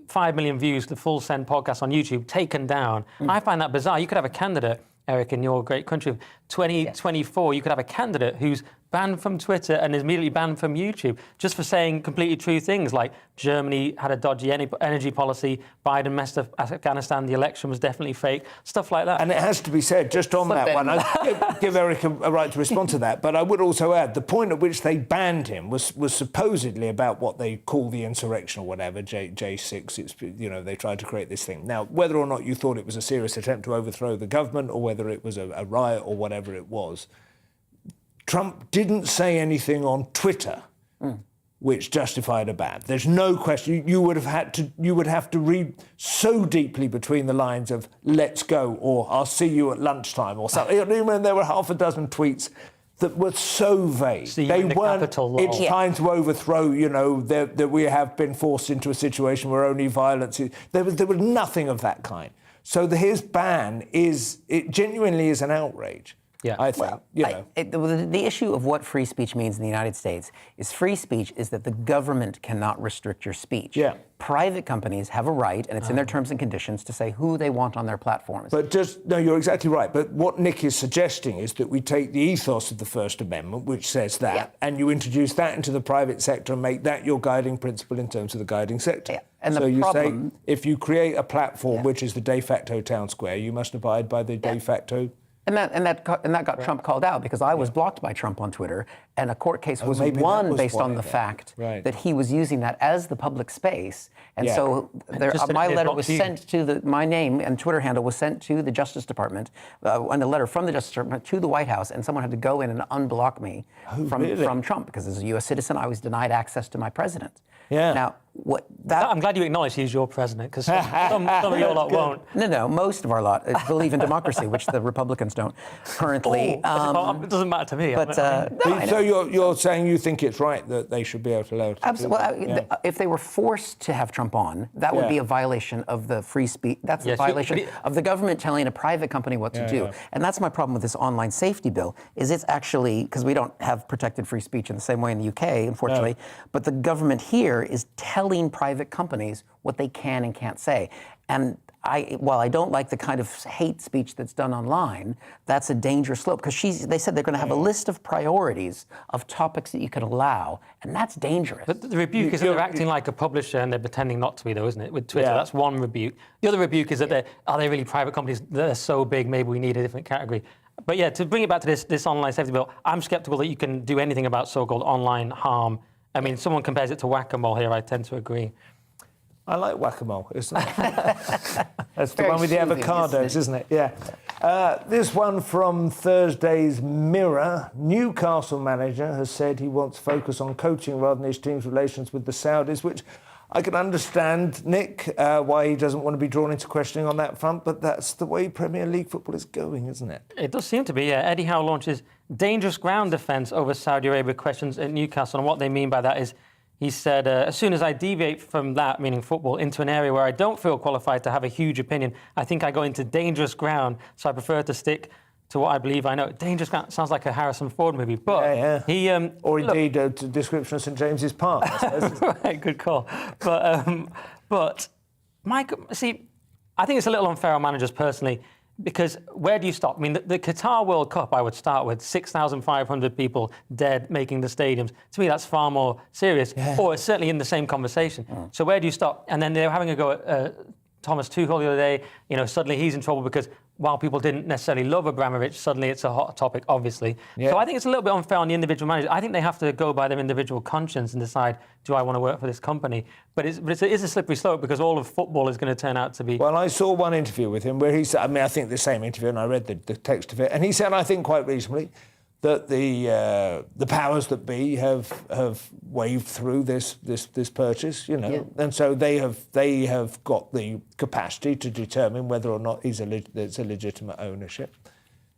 [SPEAKER 10] 5 million views, the Full Send podcast on YouTube, taken down. I find that bizarre. You could have a candidate, Eric, in your great country of 2024, you could have a candidate who's banned from Twitter and is immediately banned from YouTube just for saying completely true things like Germany had a dodgy energy policy, Biden messed up Afghanistan, the election was definitely fake, stuff like that.
[SPEAKER 1] And it has to be said, just on that one, I give Eric a right to respond to that, but I would also add the point at which they banned him was supposedly about what they call the insurrection or whatever, J6, it's, they tried to create this thing. Now, whether or not you thought it was a serious attempt to overthrow the government or whether it was a riot or whatever it was, Trump didn't say anything on Twitter which justified a ban. There's no question. You would have to read so deeply between the lines of "let's go" or "I'll see you at lunchtime" or something. There were half a dozen tweets that were so vague. They weren't. It's time to overthrow. That we have been forced into a situation where only violence is. There was nothing of that kind. So his ban genuinely is an outrage.
[SPEAKER 2] Yeah,
[SPEAKER 1] I think.
[SPEAKER 2] The issue of what free speech means in the United States is free speech is that the government cannot restrict your speech.
[SPEAKER 1] Yeah.
[SPEAKER 2] Private companies have a right, and it's in their terms and conditions, to say who they want on their platforms.
[SPEAKER 1] But you're exactly right. But what Nick is suggesting is that we take the ethos of the First Amendment, which says that, and you introduce that into the private sector and make that your guiding principle in terms of the guiding sector.
[SPEAKER 2] Yeah. And
[SPEAKER 1] so you say, if you create a platform which is the de facto town square, you must abide by the de facto.
[SPEAKER 2] And that got Trump called out because I was blocked by Trump on Twitter, and a court case was won based on the fact that he was using that as the public space. And so my letter was sent to my name and Twitter handle was sent to the Justice Department, and a letter from the Justice Department to the White House, and someone had to go in and unblock me from Trump because as a U.S. citizen, I was denied access to my president.
[SPEAKER 1] Yeah.
[SPEAKER 2] Now,
[SPEAKER 10] I'm glad you acknowledge he's your president, because some of your lot won't.
[SPEAKER 2] No, most of our lot believe in democracy, which the Republicans don't currently.
[SPEAKER 10] It doesn't matter to me.
[SPEAKER 2] But
[SPEAKER 1] so you're saying you think it's right that they should be able to allow it?
[SPEAKER 2] Absolutely. Well, if they were forced to have Trump on, that would be a violation of the free speech. That's a violation of the government telling a private company what to do. And that's my problem with this online safety bill. Is it's actually, because we don't have protected free speech in the same way in the UK, unfortunately. But the government here is telling private companies what they can and can't say. And while I don't like the kind of hate speech that's done online, that's a dangerous slope, because they said they're going to have a list of priorities of topics that you can allow, and that's dangerous.
[SPEAKER 10] But the rebuke is that they're acting like a publisher and they're pretending not to be, though, isn't it? With Twitter, that's one rebuke. The other rebuke is that are they really private companies? They're so big, maybe we need a different category. But yeah, to bring it back to this online safety bill, I'm sceptical that you can do anything about so-called online harm. I mean, someone compares it to whack-a-mole here. I tend to agree.
[SPEAKER 1] I like whack-a-mole. That's the one with the avocados, isn't it? Yeah. This one from Thursday's Mirror. Newcastle manager has said he wants focus on coaching rather than his team's relations with the Saudis, which I can understand, Nick, why he doesn't want to be drawn into questioning on that front, but that's the way Premier League football is going, isn't it?
[SPEAKER 10] It does seem to be, yeah. Eddie Howe launches dangerous ground defence over Saudi Arabia questions at Newcastle, and what they mean by that is, he said, as soon as I deviate from that, meaning football, into an area where I don't feel qualified to have a huge opinion, I think I go into dangerous ground, so I prefer to stick to what I believe I know. Dangerous ground sounds like a Harrison Ford movie, but he...
[SPEAKER 1] or indeed a description of St James's Park, I suppose.
[SPEAKER 10] Right, good call. But Michael, see, I think it's a little unfair on managers personally, because where do you stop? I mean, the Qatar World Cup, I would start with 6,500 people dead making the stadiums. To me, that's far more serious, or it's certainly in the same conversation. So where do you stop? And then they were having a go at Thomas Tuchel the other day. You know, suddenly he's in trouble because while people didn't necessarily love Abramovich, suddenly it's a hot topic, obviously. So I think it's a little bit unfair on the individual manager. I think they have to go by their individual conscience and decide, do I want to work for this company? But it is a slippery slope, because all of football is going to turn out to be...
[SPEAKER 1] Well, I saw one interview with him where he said, I mean, I think the same interview, and I read the text of it, and he said, I think quite reasonably, that the powers that be have waved through this purchase, you know, and so they have got the capacity to determine whether or not it's a legitimate ownership.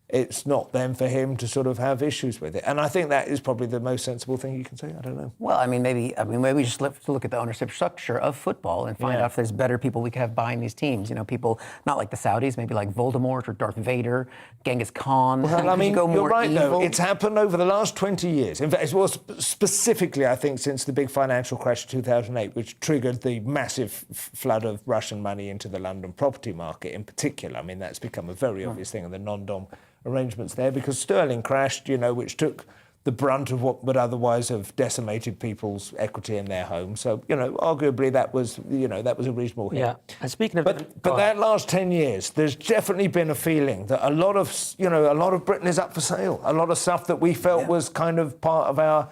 [SPEAKER 1] It's not then for him to sort of have issues with it, and I think that is probably the most sensible thing you can say. I don't know.
[SPEAKER 2] Well, I mean, maybe we just have to look at the ownership structure of football and find out if there's better people we could have buying these teams. You know, people not like the Saudis, maybe like Voldemort or Darth Vader, Genghis Khan.
[SPEAKER 1] Well, I mean,
[SPEAKER 2] you're
[SPEAKER 1] right though. It's happened over the last 20 years. In fact, it was specifically, I think, since the big financial crash of 2008, which triggered the massive flood of Russian money into the London property market in particular. I mean, that's become a very obvious thing in the non-dom arrangements there, because sterling crashed, you know, which took the brunt of what would otherwise have decimated people's equity in their homes. So, you know, arguably that was a reasonable hit.
[SPEAKER 10] Yeah. And speaking of...
[SPEAKER 1] But that last 10 years, there's definitely been a feeling that a lot of Britain is up for sale. A lot of stuff that we felt was kind of part of our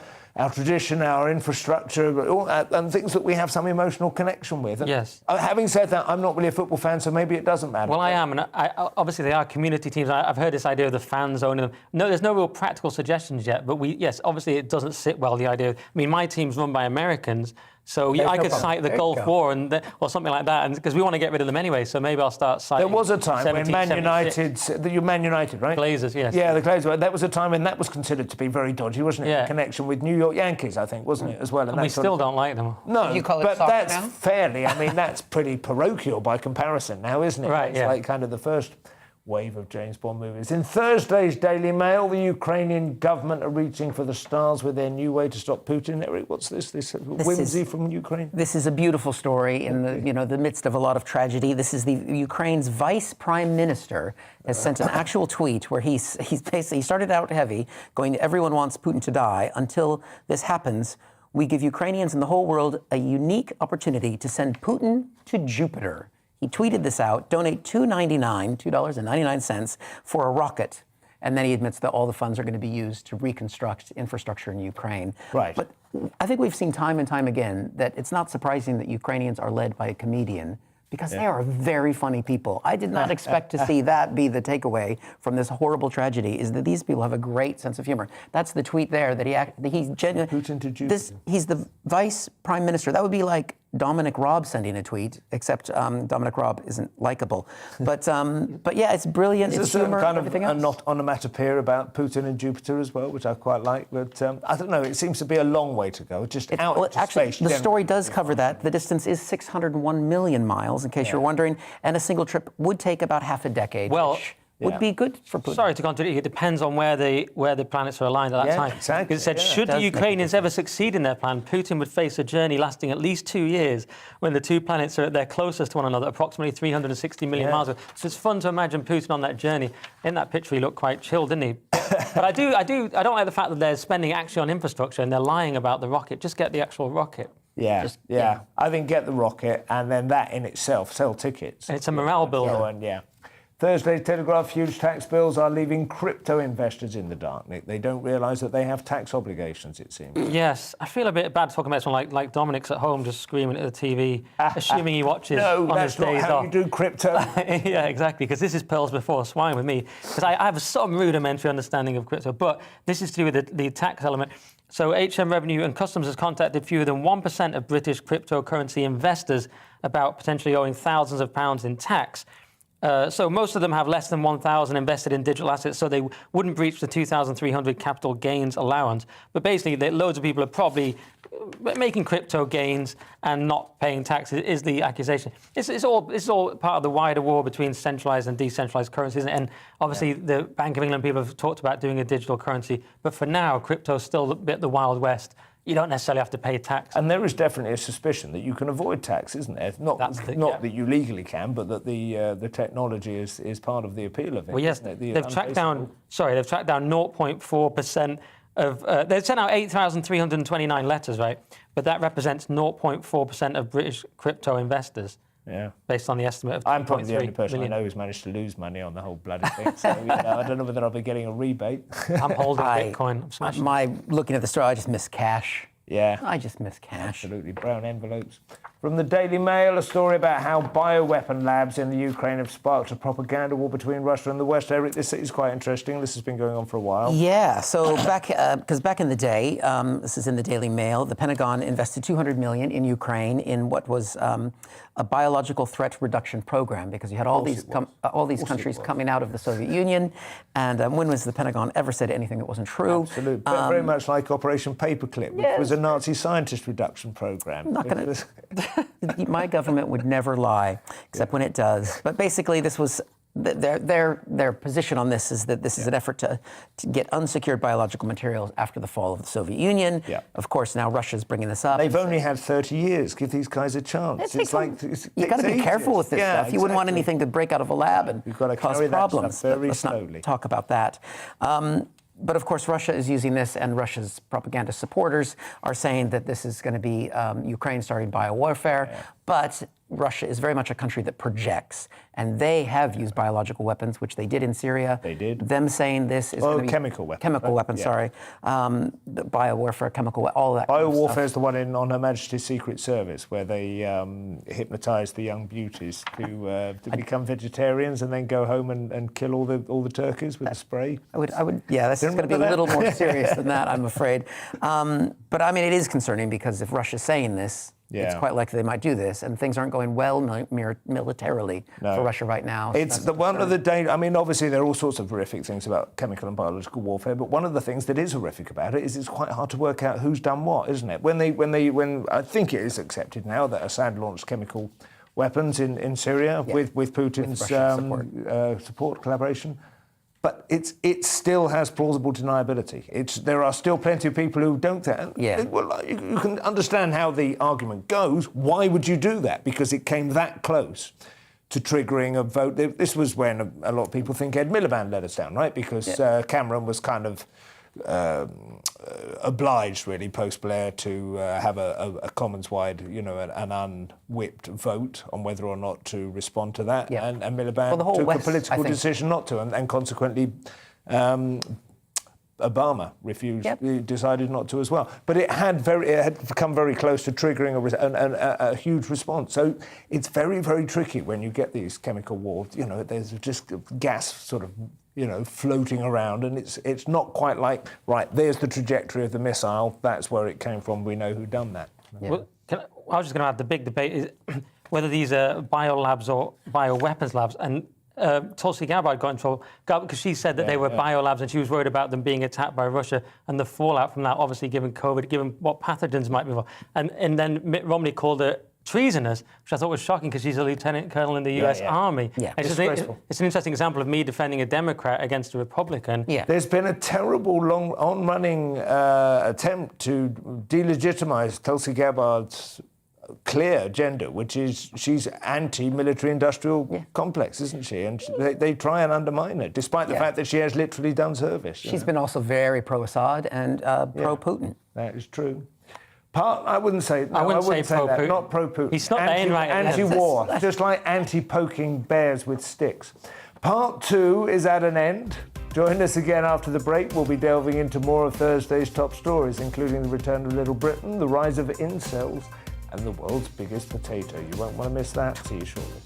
[SPEAKER 1] tradition, our infrastructure, and things that we have some emotional connection with.
[SPEAKER 10] Yes.
[SPEAKER 1] Having said that, I'm not really a football fan, so maybe it doesn't matter.
[SPEAKER 10] Well, I am, and obviously they are community teams. I've heard this idea of the fans owning them. No, there's no real practical suggestions yet, but obviously it doesn't sit well, the idea. I mean, my team's run by Americans, so I could cite the Gulf War or something like that, and because we want to get rid of them anyway, so maybe I'll start citing...
[SPEAKER 1] There was a time when Man United, right?
[SPEAKER 10] Glazers, yes.
[SPEAKER 1] Yeah, the Glazers. That was a time when that was considered to be very dodgy, wasn't it?
[SPEAKER 10] Yeah.
[SPEAKER 1] In connection with New York Yankees, I think, wasn't it, as well?
[SPEAKER 10] And we still don't like them.
[SPEAKER 1] No,
[SPEAKER 2] you call it
[SPEAKER 1] but
[SPEAKER 2] soccer
[SPEAKER 1] that's
[SPEAKER 2] now?
[SPEAKER 1] fairly, I mean, that's pretty parochial by comparison now, isn't it?
[SPEAKER 10] Right,
[SPEAKER 1] it's like kind of the first wave of James Bond movies. In Thursday's Daily Mail, the Ukrainian government are reaching for the stars with their new way to stop Putin. Eric, what's this whimsy from Ukraine?
[SPEAKER 2] This is a beautiful story in the midst of a lot of tragedy. This is the Ukraine's vice prime minister has sent an actual tweet where he started out heavy, going, everyone wants Putin to die. Until this happens, we give Ukrainians and the whole world a unique opportunity to send Putin to Jupiter. He tweeted this out, donate $2.99 for a rocket. And then he admits that all the funds are going to be used to reconstruct infrastructure in Ukraine.
[SPEAKER 1] Right.
[SPEAKER 2] But I think we've seen time and time again that it's not surprising that Ukrainians are led by a comedian, because they are very funny people. I did not expect to see that be the takeaway from this horrible tragedy, is that these people have a great sense of humor. That's the tweet there, that he's genuine.
[SPEAKER 1] Putin to Jupiter.
[SPEAKER 2] He's the vice prime minister. That would be like Dominic Raab sending a tweet, except Dominic Raab isn't likable. But yeah, it's brilliant.
[SPEAKER 1] There's
[SPEAKER 2] It's
[SPEAKER 1] a certain
[SPEAKER 2] humor,
[SPEAKER 1] kind
[SPEAKER 2] everything
[SPEAKER 1] of
[SPEAKER 2] else.
[SPEAKER 1] not onomatopoeia about Putin and Jupiter as well, which I quite like. But I don't know, it seems to be a long way to go. Just out into
[SPEAKER 2] actually,
[SPEAKER 1] space.
[SPEAKER 2] the story does cover that. The distance is 601 million miles, in case you're wondering, and a single trip would take about half a decade.
[SPEAKER 10] Well,
[SPEAKER 2] which would be good for Putin.
[SPEAKER 10] Sorry to contradict you. It depends on where the planets are aligned at that time.
[SPEAKER 1] Exactly.
[SPEAKER 10] Because it said, should the Ukrainians ever succeed in their plan, Putin would face a journey lasting at least 2 years when the two planets are at their closest to one another, approximately 360 million miles away. So it's fun to imagine Putin on that journey. In that picture, he looked quite chill, didn't he? But I don't like the fact that they're spending actually on infrastructure and they're lying about the rocket. Just get the actual rocket.
[SPEAKER 1] Yeah, I think get the rocket, and then that in itself, sell tickets.
[SPEAKER 10] It's a morale builder.
[SPEAKER 1] So, and Thursday's Telegraph, huge tax bills are leaving crypto investors in the dark, Nick. They don't realise that they have tax obligations, it seems.
[SPEAKER 10] Yes, I feel a bit bad talking about someone like Dominic's at home just screaming at the TV, assuming he watches on his days
[SPEAKER 1] that's not how
[SPEAKER 10] off.
[SPEAKER 1] you do crypto.
[SPEAKER 10] Yeah, exactly, because this is pearls before swine with me, because I have some rudimentary understanding of crypto, but this is to do with the tax element. So HM Revenue and Customs has contacted fewer than 1% of British cryptocurrency investors about potentially owing thousands of pounds in tax. So most of them have less than 1,000 invested in digital assets, so they wouldn't breach the 2,300 capital gains allowance. But basically, loads of people are probably making crypto gains and not paying taxes, is the accusation. It's all part of the wider war between centralised and decentralised currencies. And obviously, the Bank of England people have talked about doing a digital currency. But for now, crypto's still a bit the Wild West. You don't necessarily have to pay tax.
[SPEAKER 1] And there is definitely a suspicion that you can avoid tax, isn't there? Not that you legally can, but that the technology is part of the appeal of it.
[SPEAKER 10] Well, yes, they've tracked down 0.4% of... they've sent out 8,329 letters, right? But that represents 0.4% of British crypto investors.
[SPEAKER 1] Yeah.
[SPEAKER 10] Based on the estimate of
[SPEAKER 1] I'm probably the only person
[SPEAKER 10] million.
[SPEAKER 1] I know who's managed to lose money on the whole bloody thing. So, I don't know whether I'll be getting a rebate.
[SPEAKER 10] I'm holding Bitcoin. I'm smashing.
[SPEAKER 2] Looking at the story, I just miss cash.
[SPEAKER 1] Yeah.
[SPEAKER 2] I just miss cash.
[SPEAKER 1] Absolutely. Brown envelopes. From the Daily Mail, a story about how bioweapon labs in the Ukraine have sparked a propaganda war between Russia and the West. Eric, this is quite interesting. This has been going on for a while.
[SPEAKER 2] Yeah, so back in the day, this is in the Daily Mail, the Pentagon invested $200 million in Ukraine in what was a biological threat reduction program, because you had all these countries coming out of the Soviet Union, and when was the Pentagon ever said anything that wasn't true?
[SPEAKER 1] Absolutely. Very much like Operation Paperclip, which was a Nazi scientist reduction program.
[SPEAKER 2] Not gonna, my government would never lie, except when it does. But basically, this was their position on this is that this is an effort to get unsecured biological materials after the fall of the Soviet Union.
[SPEAKER 1] Yeah.
[SPEAKER 2] Of course, now Russia's bringing this up.
[SPEAKER 1] They've only had 30 years. Give these guys a chance.
[SPEAKER 2] You've got to be careful with this stuff. You wouldn't want anything to break out of a lab and cause problems.
[SPEAKER 1] Let's
[SPEAKER 2] not talk about that. But of course, Russia is using this, and Russia's propaganda supporters are saying that this is going to be Ukraine starting biowarfare. Yeah. But Russia is very much a country that projects, and they have used biological weapons, which they did in Syria.
[SPEAKER 1] They did.
[SPEAKER 2] Them saying this is going to be
[SPEAKER 1] chemical weapons.
[SPEAKER 2] Chemical weapons, sorry. The biowarfare, chemical, all that.
[SPEAKER 1] Biowarfare
[SPEAKER 2] kind of
[SPEAKER 1] is the one on Her Majesty's Secret Service, where they hypnotise the young beauties to become vegetarians and then go home and kill all the turkeys with a spray.
[SPEAKER 2] Yeah, this is going to be a little more serious than that, I'm afraid. But I mean, it is concerning, because if Russia's saying this, it's quite likely they might do this, and things aren't going well militarily for Russia right now. So
[SPEAKER 1] it's one of the dangers. I mean, obviously there are all sorts of horrific things about chemical and biological warfare, but one of the things that is horrific about it is it's quite hard to work out who's done what, isn't it? When I think it is accepted now that Assad launched chemical weapons in Syria with Putin's support collaboration. But it still has plausible deniability. There are still plenty of people who don't think. Well, you can understand how the argument goes. Why would you do that? Because it came that close to triggering a vote. This was when a lot of people think Ed Miliband let us down, right? Because Cameron was kind of obliged, really, post-Blair, to have a Commons-wide, an unwhipped vote on whether or not to respond to that. And Miliband took a political decision not to, and consequently Obama decided not to as well. But it had become very close to triggering a huge response. So it's very, very tricky when you get these chemical wars. There's just gas sort of floating around, and it's not quite like, right, there's the trajectory of the missile, that's where it came from, we know who done that.
[SPEAKER 10] Well, I was just going to have the big debate is whether these are biolabs or bioweapons labs. And Tulsi Gabbard got in trouble because she said that they were biolabs and she was worried about them being attacked by Russia and the fallout from that, obviously given COVID, given what pathogens might be involved. And then Mitt Romney called her treasonous, which I thought was shocking because she's a lieutenant colonel in the US Army.
[SPEAKER 2] Yeah.
[SPEAKER 10] It's an interesting example of me defending a Democrat against a Republican.
[SPEAKER 2] Yeah.
[SPEAKER 1] There's been a terrible, long, on-running attempt to delegitimize Tulsi Gabbard's clear agenda, which is she's anti-military industrial complex, isn't she? And they try and undermine it, despite the fact that she has literally done service.
[SPEAKER 2] She's been also very pro-Assad and pro-Putin.
[SPEAKER 1] That is true. I wouldn't say
[SPEAKER 10] pro-Putin.
[SPEAKER 1] That. Not pro-Putin.
[SPEAKER 10] He's not right.
[SPEAKER 1] Anti-war, just like anti-poking bears with sticks. Part 2 is at an end. Join us again after the break. We'll be delving into more of Thursday's top stories, including the return of Little Britain, the rise of incels, and the world's biggest potato. You won't want to miss that. See you shortly.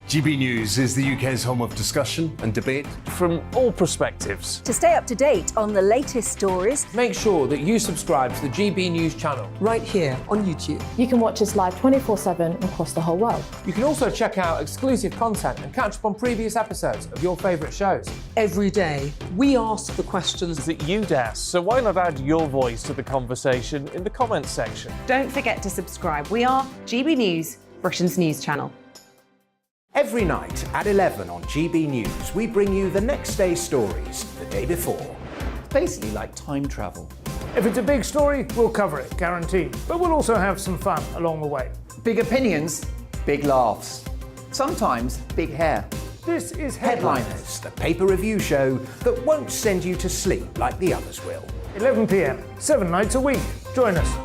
[SPEAKER 11] GB News is the UK's home of discussion and debate
[SPEAKER 12] from all perspectives.
[SPEAKER 13] To stay up to date on the latest stories,
[SPEAKER 12] make sure that you subscribe to the GB News channel
[SPEAKER 14] right here on YouTube.
[SPEAKER 15] You can watch us live 24/7 across the whole world.
[SPEAKER 12] You can also check out exclusive content and catch up on previous episodes of your favourite shows.
[SPEAKER 14] Every day, we ask the questions that you'd ask, so why not add your voice to the conversation in the comments section?
[SPEAKER 5] Don't forget to subscribe. We are GB News, Britain's news channel.
[SPEAKER 3] Every night at 11 on GB News, we bring you the next day's stories the day before.
[SPEAKER 16] It's basically like time travel.
[SPEAKER 17] If it's a big story, we'll cover it, guaranteed. But we'll also have some fun along the way.
[SPEAKER 16] Big opinions, big laughs. Sometimes big hair.
[SPEAKER 17] This is
[SPEAKER 3] Headliners, the paper review show that won't send you to sleep like the others will.
[SPEAKER 17] 11 p.m, 7 nights a week. Join us.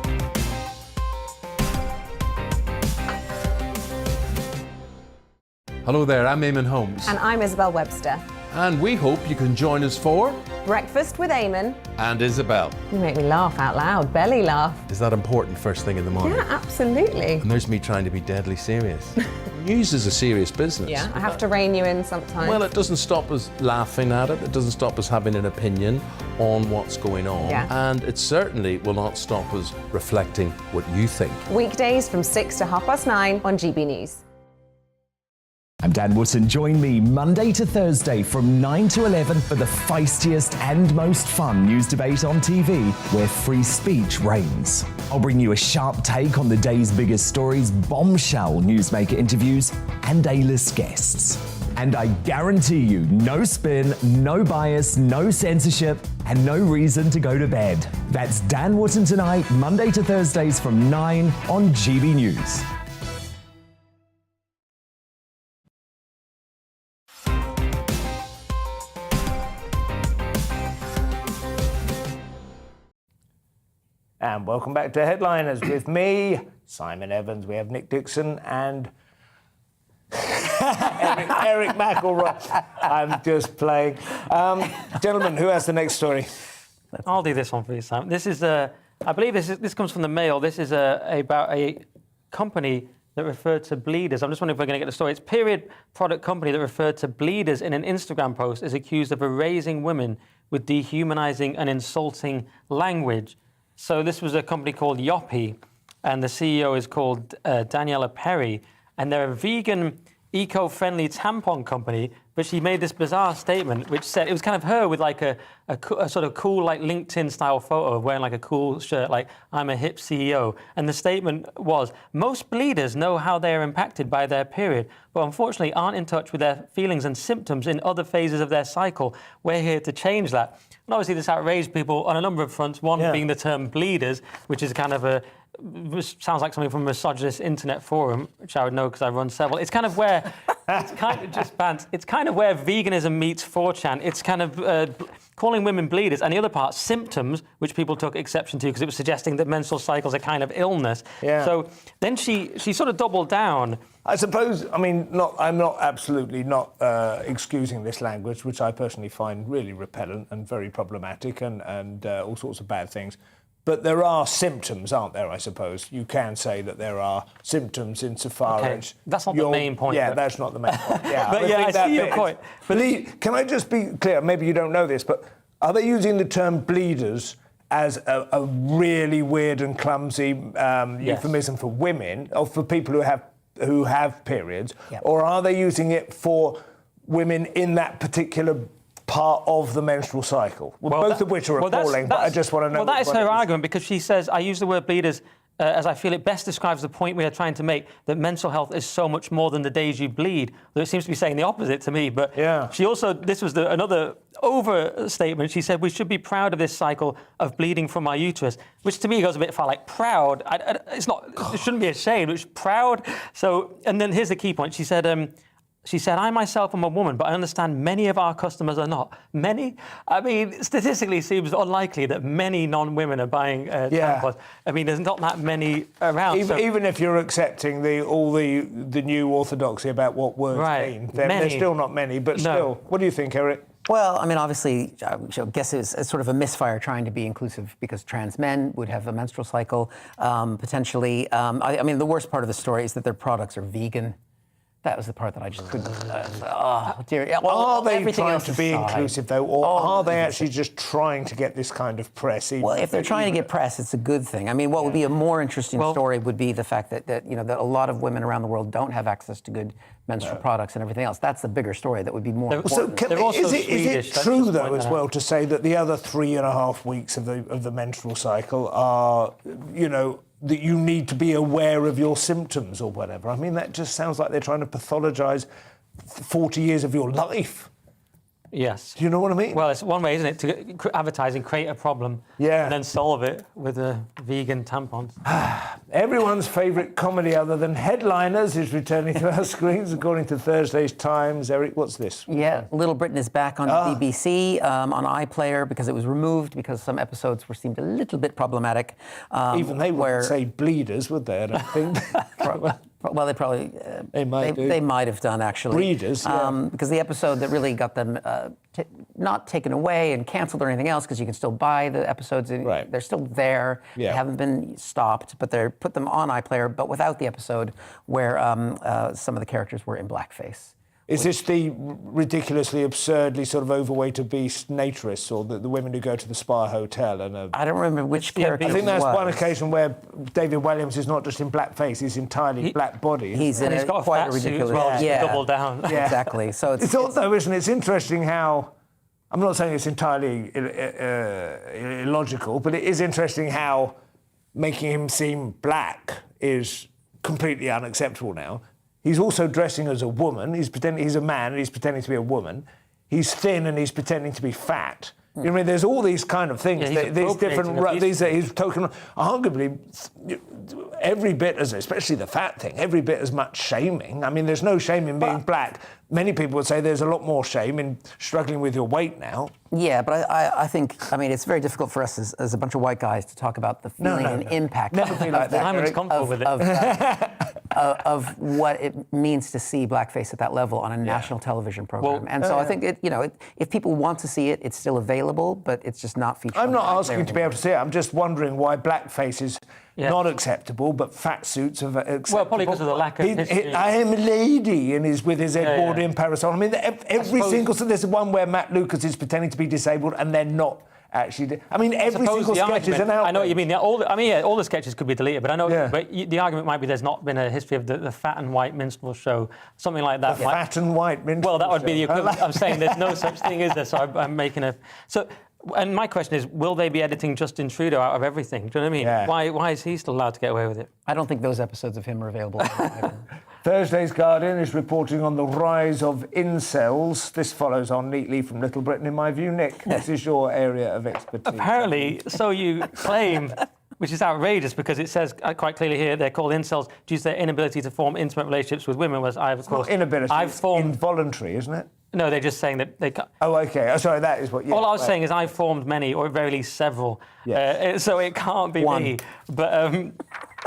[SPEAKER 4] Hello there, I'm Eamon Holmes.
[SPEAKER 18] And I'm Isabel Webster.
[SPEAKER 4] And we hope you can join us for
[SPEAKER 18] Breakfast with Eamon
[SPEAKER 4] and Isabel.
[SPEAKER 18] You make me laugh out loud, belly laugh.
[SPEAKER 4] Is that important first thing in the morning?
[SPEAKER 18] Yeah, absolutely.
[SPEAKER 4] And there's me trying to be deadly serious. News is a serious business.
[SPEAKER 18] Yeah, I have to rein you in sometimes.
[SPEAKER 4] Well, it doesn't stop us laughing at it. It doesn't stop us having an opinion on what's going on.
[SPEAKER 18] Yeah.
[SPEAKER 4] And it certainly will not stop us reflecting what you think.
[SPEAKER 18] Weekdays from 6 to 9:30 on GB News.
[SPEAKER 6] I'm Dan Wootton. Join me Monday to Thursday from 9 to 11 for the feistiest and most fun news debate on TV, where free speech reigns. I'll bring you a sharp take on the day's biggest stories, bombshell newsmaker interviews, and A-list guests. And I guarantee you, no spin, no bias, no censorship, and no reason to go to bed. That's Dan Wootton Tonight, Monday to Thursdays from 9 on GB News.
[SPEAKER 1] And welcome back to Headliners with me, Simon Evans. We have Nick Dixon and Eric McElroy. I'm just playing. Gentlemen, who has the next story?
[SPEAKER 10] I'll do this one for you, Sam. This is I believe this comes from the Mail. This is about a company that referred to bleeders. I'm just wondering if we're going to get the story. It's a period product company that referred to bleeders in an Instagram post is accused of erasing women with dehumanizing and insulting language. So this was a company called Yappy, and the CEO is called Daniela Perry, and they're a vegan, eco-friendly tampon company, but she made this bizarre statement which said, it was kind of her with like a sort of cool like LinkedIn-style photo of wearing like a cool shirt, like, I'm a hip CEO. And the statement was, most bleeders know how they are impacted by their period, but unfortunately aren't in touch with their feelings and symptoms in other phases of their cycle. We're here to change that. And obviously this outraged people on a number of fronts, one being the term bleeders, which is kind of sounds like something from a misogynist internet forum, which I would know because I run several. It's kind of where, it's kind of where veganism meets 4chan. It's kind of calling women bleeders, and the other part, symptoms, which people took exception to because it was suggesting that menstrual cycles are kind of illness. Yeah. So then she sort of doubled down.
[SPEAKER 1] I suppose, I mean, I'm absolutely not excusing this language, which I personally find really repellent and very problematic and all sorts of bad things. But there are symptoms, aren't there, I suppose? You can say that there are symptoms insofar as...
[SPEAKER 10] That's not the main point.
[SPEAKER 1] Yeah, that's not the main point. Yeah,
[SPEAKER 10] but I see your point.
[SPEAKER 1] But can I just be clear? Maybe you don't know this, but are they using the term bleeders as a really weird and clumsy euphemism for women, or for people who have periods, or are they using it for women in that particular part of the menstrual cycle? Both of which are appalling, but I just want to know...
[SPEAKER 10] Well, that is her argument, because she says, I use the word bleeders as I feel it best describes the point we are trying to make, that mental health is so much more than the days you bleed. Though it seems to be saying the opposite to me. But she also, this was another overstatement. She said we should be proud of this cycle of bleeding from our uterus, which to me goes a bit far. Like proud, it's not. It shouldn't be ashamed. It's proud. So, and then here's the key point. She said, I myself am a woman, but I understand many of our customers are not. Many? I mean, statistically, it seems unlikely that many non-women are buying tampons. I mean, there's not that many around.
[SPEAKER 1] Even if you're accepting all the new orthodoxy about what words mean, there's still not many, but still. What do you think, Eric?
[SPEAKER 2] Well, I mean, obviously, I guess it's sort of a misfire trying to be inclusive, because trans men would have a menstrual cycle, potentially. I mean, the worst part of the story is that their products are vegan. That was the part that I just couldn't... oh, dear.
[SPEAKER 1] Are they trying to be inclusive, though, or are they actually just trying to get this kind of press?
[SPEAKER 2] Well, if they're trying to get press, it's a good thing. I mean, what would be a more interesting story would be the fact that that a lot of women around the world don't have access to good menstrual products and everything else. That's the bigger story that would be more important.
[SPEAKER 1] So is it true, though, as well, to say that the other 3.5 weeks of the menstrual cycle are, that you need to be aware of your symptoms or whatever? I mean, that just sounds like they're trying to pathologise 40 years of your life.
[SPEAKER 10] Yes.
[SPEAKER 1] Do you know what I mean?
[SPEAKER 10] Well, it's one way, isn't it, to advertising, create a problem, and then solve it with vegan tampons.
[SPEAKER 1] Everyone's favourite comedy other than Headliners is returning to our screens, according to Thursday's Times. Eric, what's this?
[SPEAKER 2] Yeah, Little Britain is back on BBC, on iPlayer, because it was removed because some episodes seemed a little bit problematic.
[SPEAKER 1] Even they wouldn't say bleeders, would they? I don't think.
[SPEAKER 2] Well, they probably... they might have done, actually.
[SPEAKER 1] Breeders,
[SPEAKER 2] because the episode that really got them not taken away and cancelled or anything else, because you can still buy the episodes. They're still there. They haven't been stopped, but they put them on iPlayer, but without the episode where some of the characters were in blackface.
[SPEAKER 1] Is this the ridiculously, absurdly sort of overweight, obese naturess, or the women who go to the Spa Hotel?
[SPEAKER 2] I don't remember which character.
[SPEAKER 1] I think that's one occasion where David Williams is not just in blackface; he's entirely black body.
[SPEAKER 2] He's in
[SPEAKER 10] got
[SPEAKER 2] quite
[SPEAKER 10] a
[SPEAKER 2] ridiculous.
[SPEAKER 10] Double down.
[SPEAKER 2] Yeah. Exactly. So
[SPEAKER 1] it's also, isn't it? It's interesting how. I'm not saying it's entirely illogical, but it is interesting how making him seem black is completely unacceptable now. He's also dressing as a woman. He's pretending he's a man and he's pretending to be a woman. He's thin and he's pretending to be fat. You know what I mean? There's all these kind of things. These different. He's token. Arguably, every bit as, especially the fat thing, every bit as much shaming. I mean, there's no shame in being black. Many people would say there's a lot more shame in struggling with your weight now.
[SPEAKER 2] Yeah, but I think, it's very difficult for us as a bunch of white guys to talk about the feeling and impact
[SPEAKER 1] Never be like that,
[SPEAKER 10] Simon's comfortable with it.
[SPEAKER 2] Of what it means to see blackface at that level on a national television program. So I think, if people want to see it, it's still available, but it's just not featured.
[SPEAKER 1] I'm not asking to be able to see it. I'm just wondering why blackface is not acceptable, but fat suits are acceptable.
[SPEAKER 10] Well, probably because of the lack of history.
[SPEAKER 1] I am a lady, and he's with his Edwardian parasol. I mean, every single... So there's one where Matt Lucas is pretending to be disabled and they're not actually... I mean, every single sketch is an outrage.
[SPEAKER 10] I know what you mean. All the sketches could be deleted, but I know... But the argument might be there's not been a history of the fat and white minstrel show, something like that.
[SPEAKER 1] Fat and white minstrel
[SPEAKER 10] Well, that would be the equivalent. I'm saying there's no such thing, is there? So I'm making a... And my question is, will they be editing Justin Trudeau out of everything? Do you know what I mean? Why is he still allowed to get away with it?
[SPEAKER 2] I don't think those episodes of him are available.
[SPEAKER 1] Thursday's Guardian is reporting on the rise of incels. This follows on neatly from Little Britain, in my view. Nick, this is your area of expertise.
[SPEAKER 10] Apparently, so you claim, which is outrageous because it says quite clearly here they're called incels due to their inability to form intimate relationships with women, whereas I, of course...
[SPEAKER 1] Not inability, it's involuntary, isn't it?
[SPEAKER 10] No, they're just saying that they can't...
[SPEAKER 1] Oh, OK. Oh, sorry, that is what...
[SPEAKER 10] All I was saying is I've formed many, or at very least several, so it can't be me. But,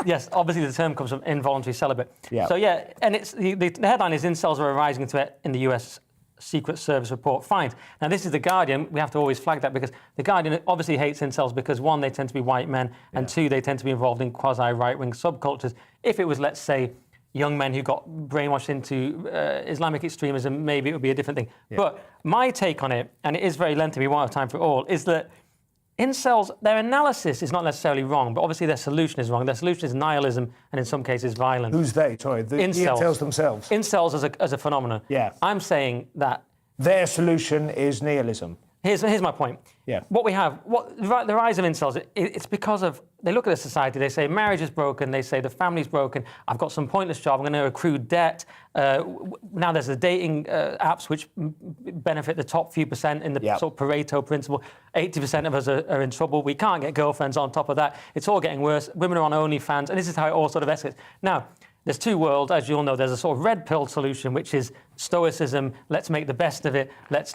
[SPEAKER 10] yes, obviously the term comes from involuntary celibate. So, and it's the headline is incels are a rising threat in the US Secret Service report finds. Now, this is The Guardian. We have to always flag that because The Guardian obviously hates incels because, one, they tend to be white men, and two, they tend to be involved in quasi-right-wing subcultures. If it was, let's say, young men who got brainwashed into Islamic extremism, maybe it would be a different thing. Yeah. But my take on it, and it is very lengthy, we won't have time for it all, is that incels, their analysis is not necessarily wrong, but obviously their solution is wrong. Their solution is nihilism and in some cases violence.
[SPEAKER 1] Who's they? Sorry, the incels themselves.
[SPEAKER 10] Incels as a phenomenon.
[SPEAKER 1] Yeah.
[SPEAKER 10] I'm saying that
[SPEAKER 1] their solution is nihilism.
[SPEAKER 10] Here's my point.
[SPEAKER 1] Yeah.
[SPEAKER 10] What we have, the rise of incels, it's because of, they look at the society, they say marriage is broken, they say the family's broken, I've got some pointless job, I'm going to accrue debt. Now there's the dating apps which benefit the top few percent in the sort of Pareto principle. 80% of us are in trouble. We can't get girlfriends on top of that. It's all getting worse. Women are on OnlyFans, and this is how it all sort of escalates. Now, there's two worlds, as you all know. There's a sort of red pill solution, which is stoicism. Let's make the best of it. Let's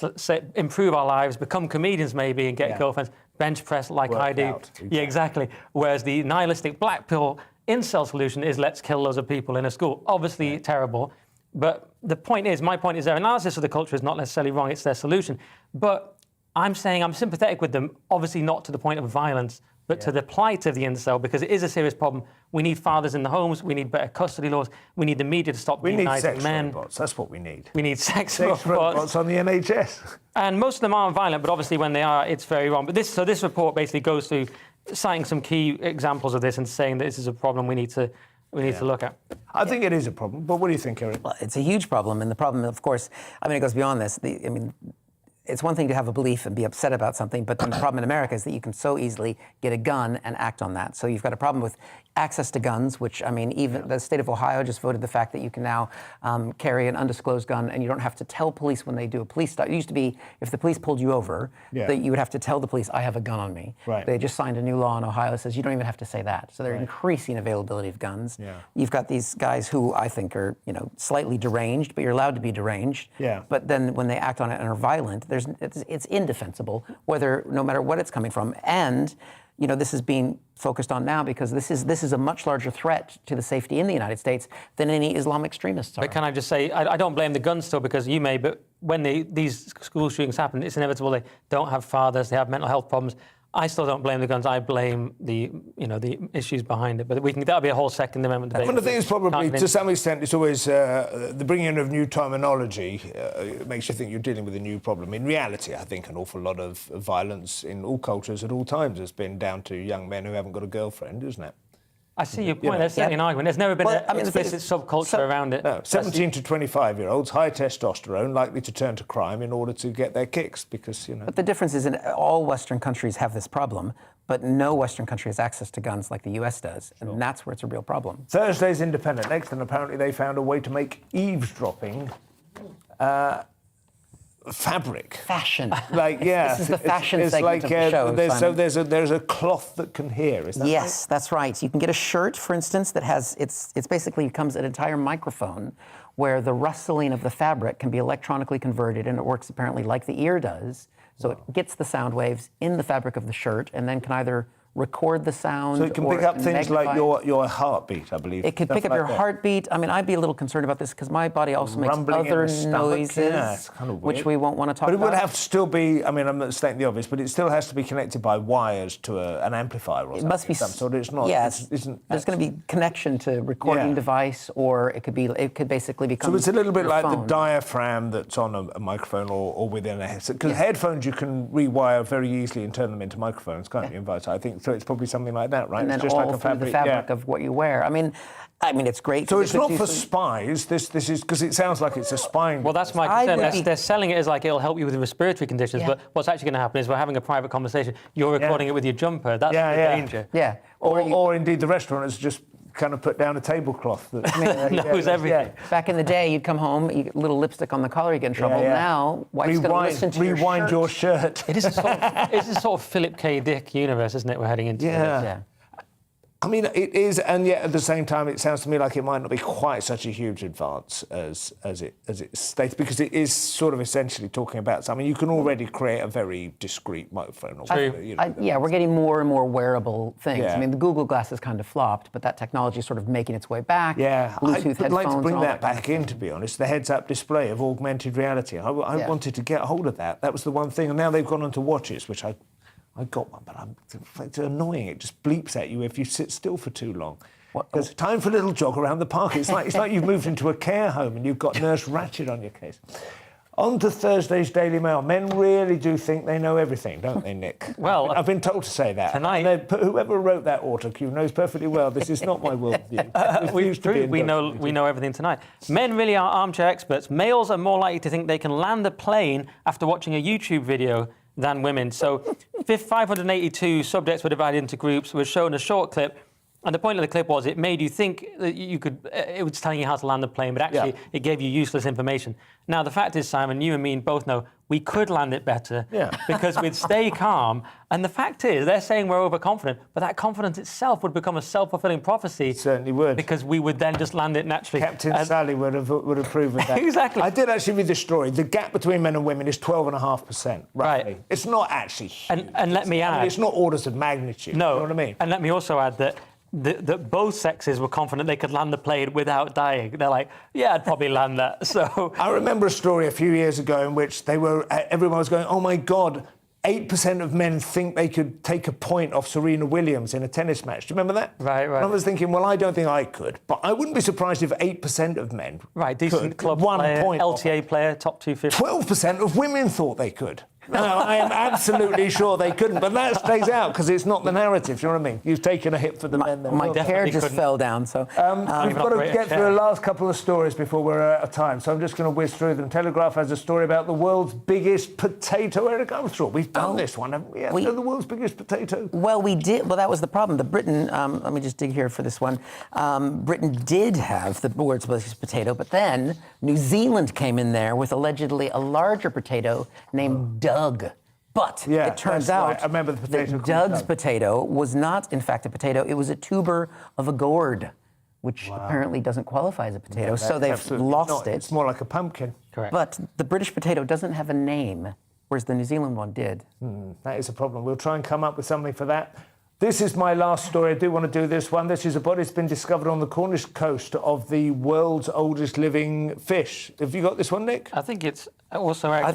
[SPEAKER 10] improve our lives, become comedians maybe, and get girlfriends. Bench press like I do. Exactly. Yeah, exactly. Whereas the nihilistic black pill incel solution is let's kill loads of people in a school. Obviously terrible. But my point is their analysis of the culture is not necessarily wrong. It's their solution. But I'm saying I'm sympathetic with them, obviously not to the point of violence, but to the plight of the incel, because it is a serious problem. We need fathers in the homes. We need better custody laws. We need the media to stop demonizing men.
[SPEAKER 1] Robots. That's what we need.
[SPEAKER 10] We need sex
[SPEAKER 1] robots on the NHS.
[SPEAKER 10] And most of them aren't violent, but obviously when they are, it's very wrong. But this report basically goes through citing some key examples of this and saying that this is a problem we need to look at.
[SPEAKER 1] I think it is a problem, but what do you think, Eric?
[SPEAKER 2] Well, it's a huge problem, and the problem, of course, it goes beyond this. It's one thing to have a belief and be upset about something, but then the problem in America is that you can so easily get a gun and act on that. So you've got a problem with access to guns, which, even the state of Ohio just voted the fact that you can now carry an undisclosed gun and you don't have to tell police when they do a police stop. It used to be, if the police pulled you over, that you would have to tell the police, I have a gun on me.
[SPEAKER 1] Right.
[SPEAKER 2] They just signed a new law in Ohio that says you don't even have to say that. So they're increasing availability of guns.
[SPEAKER 1] Yeah.
[SPEAKER 2] You've got these guys who I think are, slightly deranged, but you're allowed to be deranged.
[SPEAKER 1] Yeah.
[SPEAKER 2] But then when they act on it and are violent, it's indefensible, no matter what it's coming from. And this is being focused on now because this is a much larger threat to the safety in the United States than any Islam extremists are.
[SPEAKER 10] But can I just say, I don't blame the guns still, because you may, but when these school shootings happen, it's inevitable. They don't have fathers, they have mental health problems. I still don't blame the guns. I blame the issues behind it. But that'll be a whole Second Amendment debate.
[SPEAKER 1] One of the things probably, to some extent, it's always the bringing in of new terminology makes you think you're dealing with a new problem. In reality, I think an awful lot of violence in all cultures at all times has been down to young men who haven't got a girlfriend, isn't it?
[SPEAKER 10] I see your point. There's certainly an argument. There's never been an explicit subculture around it.
[SPEAKER 1] No, 17 to 25-year-olds, high testosterone, likely to turn to crime in order to get their kicks because,
[SPEAKER 2] But the difference is all Western countries have this problem, but no Western country has access to guns like the US does, and that's where it's a real problem.
[SPEAKER 1] Thursday's Independent next, and apparently they found a way to make eavesdropping fabric.
[SPEAKER 2] Fashion.
[SPEAKER 1] This
[SPEAKER 2] is the fashion segment of the show.
[SPEAKER 1] There's a cloth that can hear, is that
[SPEAKER 2] Yes,
[SPEAKER 1] right?
[SPEAKER 2] that's right. You can get a shirt, for instance, that has, it's basically comes an entire microphone where the rustling of the fabric can be electronically converted, and it works apparently like the ear does. So it gets the sound waves in the fabric of the shirt and then can either record the sound.
[SPEAKER 1] So it can pick up things like your heartbeat, I believe.
[SPEAKER 2] It could pick up your heartbeat. I'd be a little concerned about this because my body also makes other noises, which we won't want to talk about.
[SPEAKER 1] But it would have to still be, I'm not stating the obvious, but it still has to be connected by wires to an amplifier or something.
[SPEAKER 2] It must be
[SPEAKER 1] some sort. It's not.
[SPEAKER 2] Yes, there's going to be connection to recording device, or it could basically become.
[SPEAKER 1] So it's a little bit like
[SPEAKER 2] phone.
[SPEAKER 1] the diaphragm that's on a microphone or within a headset. Because headphones you can rewire very easily and turn them into microphones, can't you? I think so. It's probably something like that, right?
[SPEAKER 2] And then
[SPEAKER 1] it's just
[SPEAKER 2] all
[SPEAKER 1] like a
[SPEAKER 2] through the fabric of what you wear. It's great.
[SPEAKER 1] So it's not for spies. This is because it sounds like it's a spying.
[SPEAKER 10] Well, that's my concern. They're selling it as like it'll help you with respiratory conditions, but what's actually going to happen is we're having a private conversation. You're recording it with your jumper. That's the danger.
[SPEAKER 2] Yeah.
[SPEAKER 1] Or indeed, the restaurant has just kind of put down a tablecloth that
[SPEAKER 10] knows everything.
[SPEAKER 2] Back in the day, you'd come home, you get a little lipstick on the collar, you get in trouble. Now, wife's going to listen to
[SPEAKER 1] rewind your shirt.
[SPEAKER 10] It is a sort of Philip K. Dick universe, isn't it? We're heading into.
[SPEAKER 1] Yeah. I mean, it is, and yet at the same time, it sounds to me like it might not be quite such a huge advance as it states, because it is sort of essentially talking about something. You can already create a very discreet microphone.
[SPEAKER 2] Yeah, we're getting more and more wearable things.
[SPEAKER 1] Yeah.
[SPEAKER 2] I mean, the Google Glass has kind of flopped, but that technology is sort of making its way back.
[SPEAKER 1] Yeah,
[SPEAKER 2] Bluetooth
[SPEAKER 1] I'd like to
[SPEAKER 2] headphones
[SPEAKER 1] bring
[SPEAKER 2] and all
[SPEAKER 1] that back in, to be honest, the heads-up display of augmented reality. I wanted to get hold of that. That was the one thing, and now they've gone on to watches, which I got one, but it's annoying. It just bleeps at you if you sit still for too long. There's time for a little jog around the park. It's like you've moved into a care home and you've got Nurse Ratched on your case. On to Thursday's Daily Mail. Men really do think they know everything, don't they, Nick?
[SPEAKER 10] Well,
[SPEAKER 1] I've been told to say that.
[SPEAKER 10] Tonight,
[SPEAKER 1] whoever wrote that autocue knows perfectly well this is not my worldview.
[SPEAKER 10] We know everything tonight. Men really are armchair experts. Males are more likely to think they can land a plane after watching a YouTube video than women. So 582 subjects were divided into groups, were shown a short clip, and the point of the clip was it made you think that you could, it was telling you how to land a plane, but actually it gave you useless information. Now, the fact is, Simon, you and me both know we could land it better because we'd stay calm. And the fact is, they're saying we're overconfident, but that confidence itself would become a self-fulfilling prophecy.
[SPEAKER 1] It certainly would.
[SPEAKER 10] Because we would then just land it naturally.
[SPEAKER 1] Captain Sally would approve of that.
[SPEAKER 10] Exactly.
[SPEAKER 1] I did actually read the story. The gap between men and women is 12.5%, roughly.
[SPEAKER 10] Right.
[SPEAKER 1] It's not actually huge.
[SPEAKER 10] And let me add...
[SPEAKER 1] it's not orders of magnitude.
[SPEAKER 10] No.
[SPEAKER 1] You know what I mean?
[SPEAKER 10] And let me also add that both sexes were confident they could land the plane without dying. They're like, yeah, I'd probably land that. So
[SPEAKER 1] I remember a story a few years ago in which everyone was going, oh my God, 8% of men think they could take a point off Serena Williams in a tennis match. Do you remember that?
[SPEAKER 10] Right.
[SPEAKER 1] And I was thinking, well, I don't think I could, but I wouldn't be surprised if 8% of men
[SPEAKER 10] decent club player, LTA player, top 250.
[SPEAKER 1] 12% of women thought they could. No, I am absolutely sure they couldn't, but that stays out because it's not the narrative, you know what I mean? You've taken a hit for the men there.
[SPEAKER 2] My hair just fell down, so...
[SPEAKER 1] we've got to get through the last couple of stories before we're out of time, so I'm just going to whiz through them. Telegraph has a story about the world's biggest potato. Eric Armstrong, we've done this one, haven't we? The world's biggest potato.
[SPEAKER 2] Well, we did. Well, that was the problem. Britain, let me just dig here for this one. Britain did have the world's biggest potato, but then New Zealand came in there with allegedly a larger potato named Doug. But it turns out
[SPEAKER 1] I remember the potato
[SPEAKER 2] that Doug's potato was not, in fact, a potato. It was a tuber of a gourd, which apparently doesn't qualify as a potato. So they've lost it.
[SPEAKER 1] It's more like a pumpkin.
[SPEAKER 10] Correct.
[SPEAKER 2] But the British potato doesn't have a name, whereas the New Zealand one did.
[SPEAKER 1] That is a problem. We'll try and come up with something for that. This is my last story. I do want to do this one. This is a body that's been discovered on the Cornish coast of the world's oldest living fish. Have you got this one, Nick?
[SPEAKER 10] I think it's also...
[SPEAKER 2] It's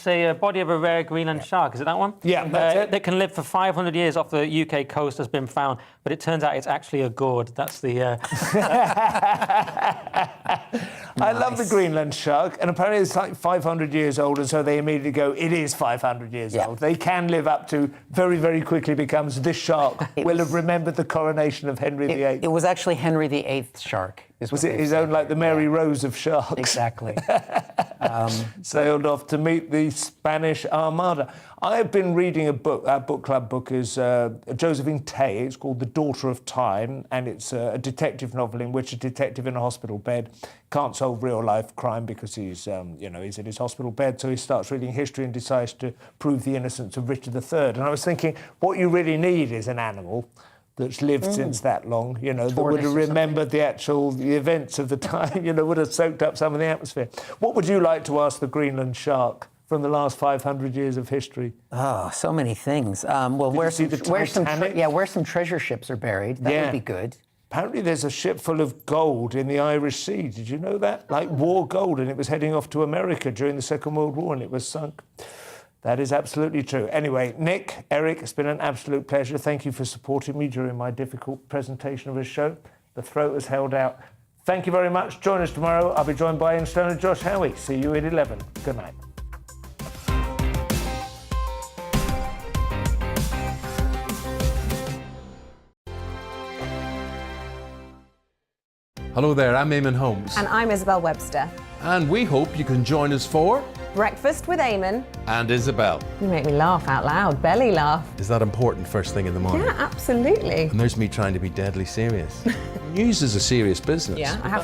[SPEAKER 10] a body of a rare Greenland shark. Is it that one?
[SPEAKER 1] Yeah, that's it.
[SPEAKER 10] That can live for 500 years off the UK coast has been found, but it turns out it's actually a gourd. That's the...
[SPEAKER 1] I love the Greenland shark, and apparently it's like 500 years old, and so they immediately go, it is 500 years old. They can live up to, very, very quickly becomes, this shark will have remembered the coronation of Henry VIII.
[SPEAKER 2] It was actually Henry VIII's shark.
[SPEAKER 1] Was it his own, like the Mary Rose of sharks?
[SPEAKER 2] Exactly.
[SPEAKER 1] Sailed off to meet the Spanish Armada. I have been reading a book. Our book club book is Josephine Tay. It's called The Daughter of Time, and it's a detective novel in which a detective in a hospital bed can't solve real-life crime because he's in his hospital bed, so he starts reading history and decides to prove the innocence of Richard III. And I was thinking, what you really need is an animal that's lived since that long, that would have remembered the events of the time, would have soaked up some of the atmosphere. What would you like to ask the Greenland shark from the last 500 years of history?
[SPEAKER 2] Oh, so many things. Where some treasure ships are buried. That would be good.
[SPEAKER 1] Apparently there's a ship full of gold in the Irish Sea. Did you know that? Like war gold, and it was heading off to America during the Second World War, and it was sunk. That is absolutely true. Anyway, Nick, Eric, it's been an absolute pleasure. Thank you for supporting me during my difficult presentation of a show. The throat has held out. Thank you very much. Join us tomorrow. I'll be joined by Ian Stone and Josh Howie. See you at 11. Good night.
[SPEAKER 4] Hello there, I'm Eamon Holmes.
[SPEAKER 18] And I'm Isabel Webster.
[SPEAKER 4] And we hope you can join us for...
[SPEAKER 18] Breakfast with Eamon.
[SPEAKER 4] And Isabel.
[SPEAKER 18] You make me laugh out loud, belly laugh.
[SPEAKER 4] Is that important first thing in the morning?
[SPEAKER 18] Yeah, absolutely.
[SPEAKER 4] And there's me trying to be deadly serious. News is a serious business.
[SPEAKER 18] Yeah, I have